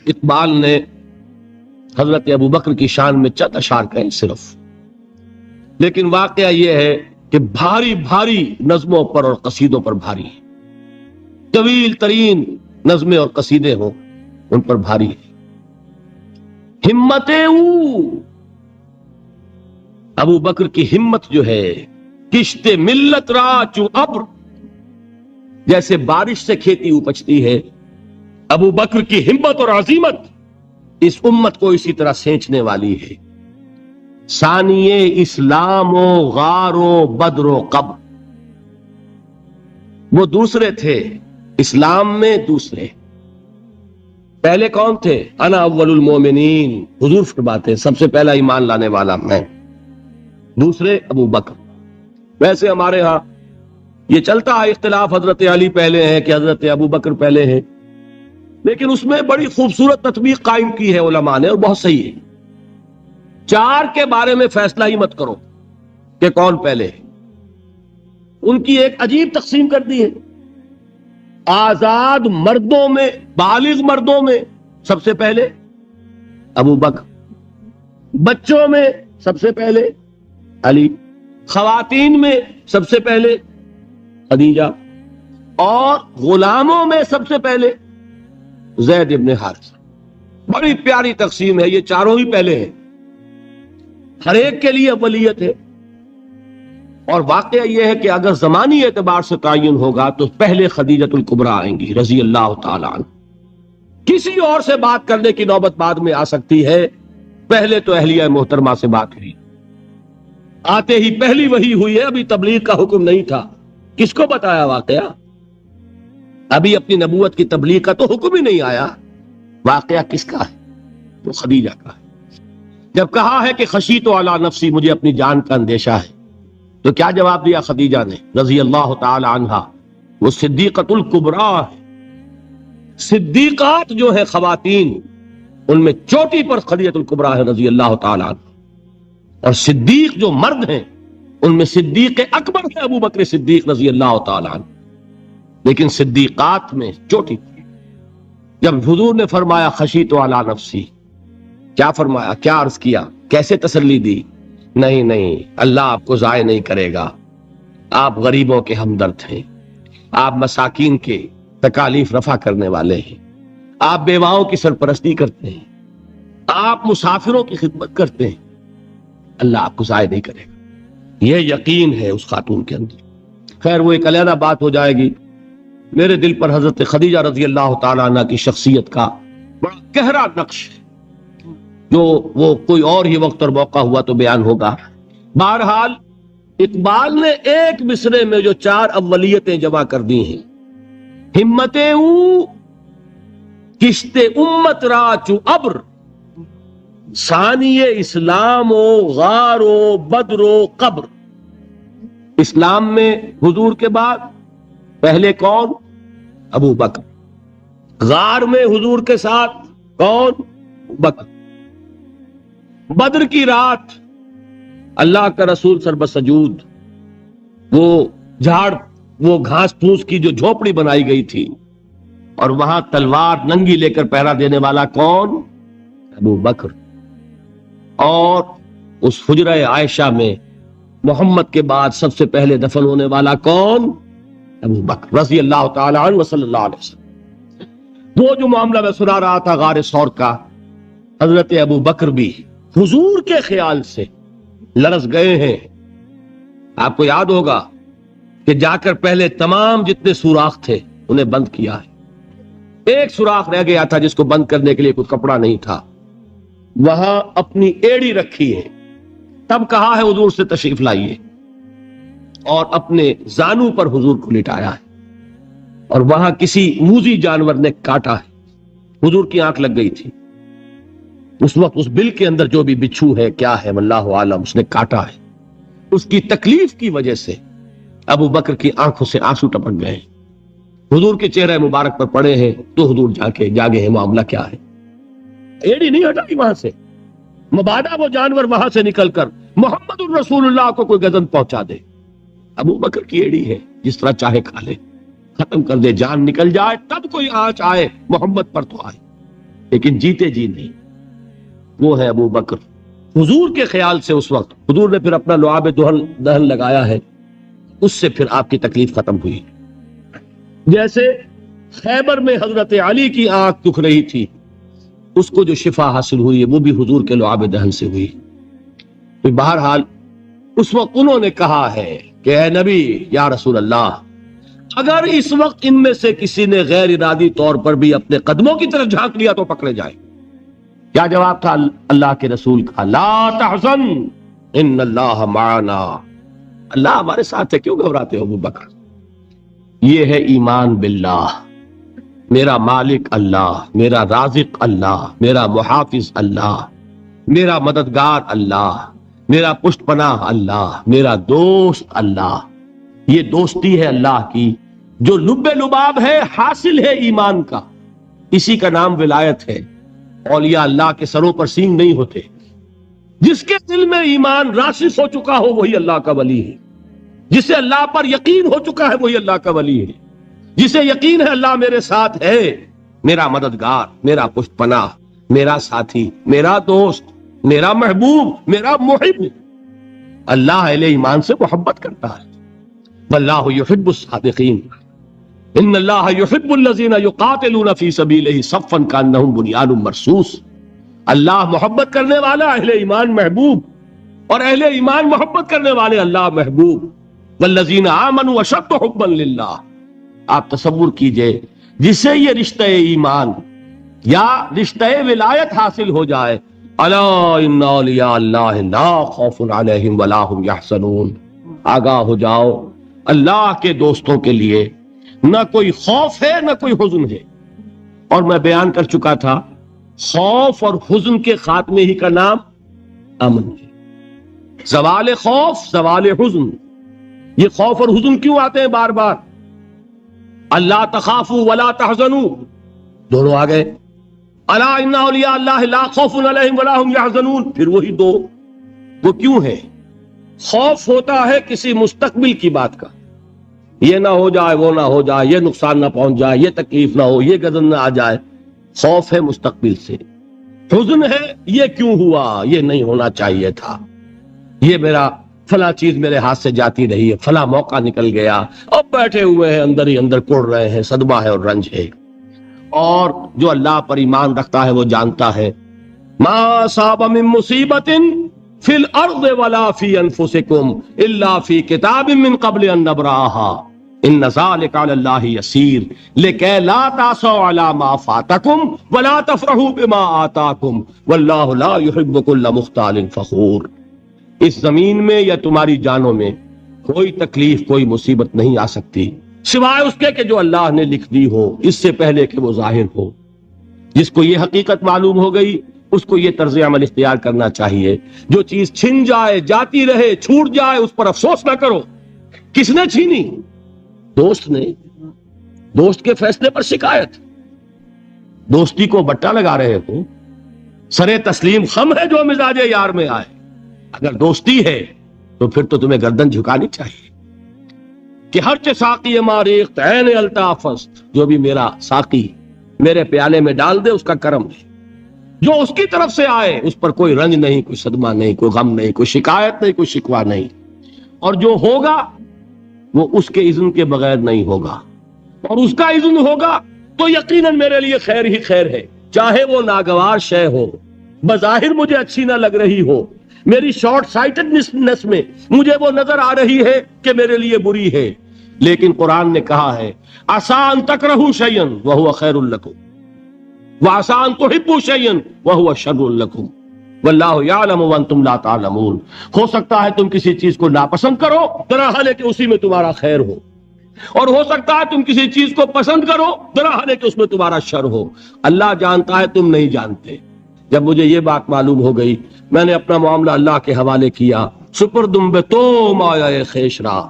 اقبال نے حضرت ابو بکر کی شان میں چند اشعار کہیں صرف، لیکن واقعہ یہ ہے کہ بھاری بھاری نظموں پر اور قصیدوں پر بھاری ہے. طویل ترین نظمیں اور قصیدے ہوں ان پر بھاری ہے. ہمتیں ابو بکر کی ہمت جو ہے، کشت ملت را چو ابر، جیسے بارش سے کھیتی اپجتی ہے، ابو بکر کی ہمت اور عظیمت اس امت کو اسی طرح سینچنے والی ہے. ثانیے اسلام و غار و بدر و قبر، وہ دوسرے تھے اسلام میں، دوسرے. پہلے کون تھے؟ انا اول المومنین، حضور فرماتے ہیں سب سے پہلا ایمان لانے والا میں. دوسرے ابو بکر. ویسے ہمارے ہاں یہ چلتا ہے اختلاف، حضرت علی پہلے ہیں کہ حضرت ابو بکر پہلے ہیں، لیکن اس میں بڑی خوبصورت تطبیق قائم کی ہے علماء نے اور بہت صحیح ہے. چار کے بارے میں فیصلہ ہی مت کرو کہ کون پہلے ہے. ان کی ایک عجیب تقسیم کر دی ہے. آزاد مردوں میں، بالغ مردوں میں سب سے پہلے ابو بکر، بچوں میں سب سے پہلے علی، خواتین میں سب سے پہلے خدیجہ، اور غلاموں میں سب سے پہلے زید ابن حارثہ۔ بڑی پیاری تقسیم ہے، یہ چاروں ہی پہلے ہیں، ہر ایک کے لیے اولیت ہے۔ اور واقعہ یہ ہے کہ اگر زمانی اعتبار سے تعین ہوگا تو پہلے خدیجۃ الکبریٰ آئیں گی رضی اللہ تعالی عنہ۔ کسی اور سے بات کرنے کی نوبت بعد میں آ سکتی ہے، پہلے تو اہلیہ محترمہ سے بات ہوئی، آتے ہی پہلی وحی ہوئی ہے، ابھی تبلیغ کا حکم نہیں تھا۔ کس کو بتایا واقعہ؟ ابھی اپنی نبوت کی تبلیغ کا تو حکم ہی نہیں آیا، واقعہ کس کا ہے؟ تو خدیجہ کا ہے۔ جب کہا ہے کہ خشیت علی نفسی، مجھے اپنی جان کا اندیشہ ہے، تو کیا جواب دیا خدیجہ نے رضی اللہ تعالی عنہا؟ وہ صدیقۃ الکبریٰ ہے۔ صدیقات جو ہے خواتین، ان میں چوٹی پر خدیجۃ الکبریٰ ہے رضی اللہ تعالی عنہ، اور صدیق جو مرد ہیں ان میں صدیق اکبر ہے ابو بکر صدیق رضی اللہ تعالی عنہ، لیکن صدیقات میں چوٹی پر۔ جب حضور نے فرمایا خشیت علی نفسی، کیا فرمایا، کیا عرض کیا، کیسے تسلی دی؟ نہیں، اللہ آپ کو ضائع نہیں کرے گا، آپ غریبوں کے ہمدرد ہیں، آپ مساکین کے تکالیف رفع کرنے والے ہیں، آپ بیواؤں کی سرپرستی کرتے ہیں، آپ مسافروں کی خدمت کرتے ہیں، اللہ آپ کو ضائع نہیں کرے گا۔ یہ یقین ہے اس خاتون کے اندر۔ خیر وہ ایک علیحدہ بات ہو جائے گی۔ میرے دل پر حضرت خدیجہ رضی اللہ تعالی عنہ کی شخصیت کا بڑا گہرا نقش ہے، جو وہ کوئی اور ہی وقت اور موقع ہوا تو بیان ہوگا۔ بہرحال اقبال نے ایک مصرے میں جو 4 اولیتیں جمع کر دی ہیں، ہمتیں کشت امت را چو ابر، ثانی اسلام و غار و بدر و قبر۔ اسلام میں حضور کے بعد پہلے کون؟ ابو بکر۔ غار میں حضور کے ساتھ کون؟ بکر۔ بدر کی رات اللہ کا رسول سربسجود، وہ جھاڑ، وہ گھاس پھوس کی جو جھوپڑی بنائی گئی تھی، اور وہاں تلوار ننگی لے کر پہرا دینے والا کون؟ ابو بکر۔ اور اس حجرہ عائشہ میں محمد کے بعد سب سے پہلے دفن ہونے والا کون؟ ابو بکر رضی اللہ تعالی عنہ وصلی اللہ علیہ وسلم۔ وہ جو معاملہ میں سنا رہا تھا غار ثور کا، حضرت ابو بکر بھی حضور کے خیال سے لرز گئے ہیں۔ آپ کو یاد ہوگا کہ جا کر پہلے تمام جتنے سوراخ تھے انہیں بند کیا ہے، ایک سوراخ رہ گیا تھا جس کو بند کرنے کے لیے کوئی کپڑا نہیں تھا، وہاں اپنی ایڑی رکھی ہے، تب کہا ہے حضور سے تشریف لائیے، اور اپنے زانو پر حضور کو لٹایا ہے، اور وہاں کسی موذی جانور نے کاٹا ہے، حضور کی آنکھ لگ گئی تھی، اس وقت اس بل کے اندر جو بھی بچھو ہے کیا ہے واللہ عالم، اس نے کاٹا ہے، اس کی تکلیف کی وجہ سے ابو بکر کی آنکھوں سے آنسو ٹپک گئے، حضور کے چہرے مبارک پر پڑے ہیں، تو حضور جاگے ہیں، معاملہ کیا ہے؟ ایڑی نہیں ہٹائی وہاں سے، مبادا وہ جانور وہاں سے نکل کر محمد الرسول اللہ کو کوئی گزن پہنچا دے، ابو بکر کی ایڑی ہے، جس طرح چاہے کھا لے، ختم کر دے، جان نکل جائے تب کوئی آنچ آئے محمد پر تو آئے، لیکن جیتے جی نہیں۔ وہ ہے ابو بکر حضور کے خیال سے۔ اس وقت حضور نے پھر اپنا لعاب دہن لگایا ہے، اس سے پھر آپ کی تکلیف ختم ہوئی۔ جیسے خیبر میں حضرت علی کی آنکھ دکھ رہی تھی، اس کو جو شفا حاصل ہوئی ہے وہ بھی حضور کے لعاب دہن سے ہوئی۔ تو بہرحال اس وقت انہوں نے کہا ہے کہ اے نبی یا رسول اللہ، اگر اس وقت ان میں سے کسی نے غیر ارادی طور پر بھی اپنے قدموں کی طرف جھانک لیا تو پکڑے جائے۔ کیا جواب تھا اللہ کے رسول کا؟ لا تحزن ان اللہ معنا، اللہ ہمارے ساتھ ہے، کیوں گھبراتے ہو ابو بکر؟ یہ ہے ایمان باللہ، میرا مالک اللہ، میرا رازق اللہ، میرا محافظ اللہ، میرا مددگار اللہ، میرا پشت پناہ اللہ، میرا دوست اللہ۔ یہ دوستی ہے اللہ کی جو لب لباب ہے، حاصل ہے ایمان کا، اسی کا نام ولایت ہے۔ اولیاء اللہ کے سروں پر سینگ نہیں ہوتے، جس کے دل میں ایمان راسخ ہو چکا ہو وہی اللہ کا ولی ہے، جسے اللہ پر یقین ہو چکا ہے وہی اللہ کا ولی ہے۔ جسے یقین ہے اللہ میرے ساتھ ہے، میرا مددگار، میرا پشت پناہ، میرا ساتھی، میرا دوست، میرا محبوب، میرا محب، اللہ اہل ایمان سے محبت کرتا ہے۔ واللہ یحب الصادقین، ان اللہ یحب الذین یقاتلون فی سبیلہ صفا کانہم بنیان مرصوص۔ اللہ محبت کرنے والا، اہل ایمان محبوب، اور اہل ایمان محبت کرنے والے اللہ محبوب۔ والذین آمنوا اشد حبا للہ۔ آپ تصور کیجئے جسے یہ رشتہ ایمان یا رشتہ ولایت حاصل ہو جائے، الا ان اولیاء اللہ لا خوف علیہم ولا هم یحزنون، آگاہ ہو جاؤ، اللہ کے دوستوں کے لیے نہ کوئی خوف ہے نہ کوئی حزن ہے۔ اور میں بیان کر چکا تھا، خوف اور حزن کے خاتمے ہی کا نام امن ہے۔ زوال خوف، زوال حزن۔ یہ خوف اور حزن کیوں آتے ہیں بار بار؟ اللہ تخافوا ولا تحزنوا، دونوں آ گئے۔ الا ان اولیاء اللہ لا خوف علیہم ولا هم یحزنون، پھر وہی دو۔ وہ کیوں ہے؟ خوف ہوتا ہے کسی مستقبل کی بات کا، یہ نہ ہو جائے، وہ نہ ہو جائے، یہ نقصان نہ پہنچ جائے، یہ تکلیف نہ ہو، یہ غضب نہ آ جائے۔ خوف ہے مستقبل سے۔ حزن ہے یہ کیوں ہوا، یہ نہیں ہونا چاہیے تھا، یہ میرا فلاں چیز میرے ہاتھ سے جاتی رہی ہے، فلاں موقع نکل گیا، اب بیٹھے ہوئے ہیں اندر ہی اندر کوڑ رہے ہیں، صدمہ ہے اور رنج ہے۔ اور جو اللہ پر ایمان رکھتا ہے وہ جانتا ہے ما اصاب من مصیبت فی الارض ولا فی انفسکم الا فی کتاب من قبل ان نبرأها ان ذلک علی اللہ یسیر لکی لا تعصوا علی ما فاتکم ولا تفرحوا بما آتاکم واللہ لا یحب کل مختال فخور۔ اس زمین میں یا تمہاری جانوں میں کوئی تکلیف، کوئی مصیبت نہیں آ سکتی سوائے اس کے کہ جو اللہ نے لکھ دی ہو، اس سے پہلے کہ وہ ظاہر ہو۔ جس کو یہ حقیقت معلوم ہو گئی اس کو یہ طرز عمل اختیار کرنا چاہیے، جو چیز چھن جائے، جاتی رہے، چھوٹ جائے، اس پر افسوس نہ کرو۔ کس نے چھینی؟ دوست نے۔ دوست کے فیصلے پر شکایت۔ دوستی کو بٹا لگا رہے ہو، سرے تسلیم خم ہے جو مزاج یار میں آئے۔ اگر دوستی ہے تو پھر تو تمہیں گردن جھکانی چاہیے کہ ہر چے ساقی ماریخت عین الطاف است، جو بھی میرا ساقی میرے پیالے میں ڈال دے اس کا کرم ہے، جو اس کی طرف سے آئے اس پر کوئی رنج نہیں، کوئی صدمہ نہیں، کوئی غم نہیں، کوئی شکایت نہیں، کوئی شکوہ نہیں، اور جو ہوگا وہ اس کے اذن کے بغیر نہیں ہوگا، اور اس کا اذن ہوگا تو یقیناً میرے لیے خیر ہی خیر ہے، چاہے وہ ناگوار شے ہو، بظاہر مجھے اچھی نہ لگ رہی ہو، میری شارٹ سائٹڈنس میں مجھے وہ نظر آ رہی ہے کہ میرے لیے بری ہے، لیکن قرآن نے کہا ہے عسیٰ ان تکرہوا شیئا وہو خیر لکم وعسیٰ ان تحبوا شیئا وہو شر لکم واللہ یعلم وانتم لا تعلمون۔ ہو سکتا ہے تم کسی چیز کو ناپسند کرو، درحال ہے کہ اسی میں تمہارا خیر ہو، اور ہو سکتا ہے تم کسی چیز کو پسند کرو، درحال ہے کہ اس میں تمہارا شر ہو۔ اللہ جانتا ہے، تم نہیں جانتے۔ جب مجھے یہ بات معلوم ہو گئی میں نے اپنا معاملہ اللہ کے حوالے کیا۔ سپردم بے تو مایا خیشرا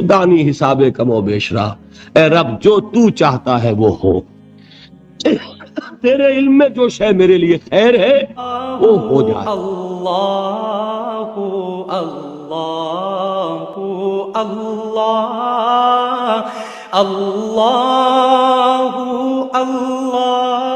دانی حساب کم و بیشرا، اے رب جو تو چاہتا ہے وہ ہو، تیرے علم میں جو شے میرے لیے خیر ہے وہ ہو جائے۔ اللہ اللہ اللہ اللہ اللہ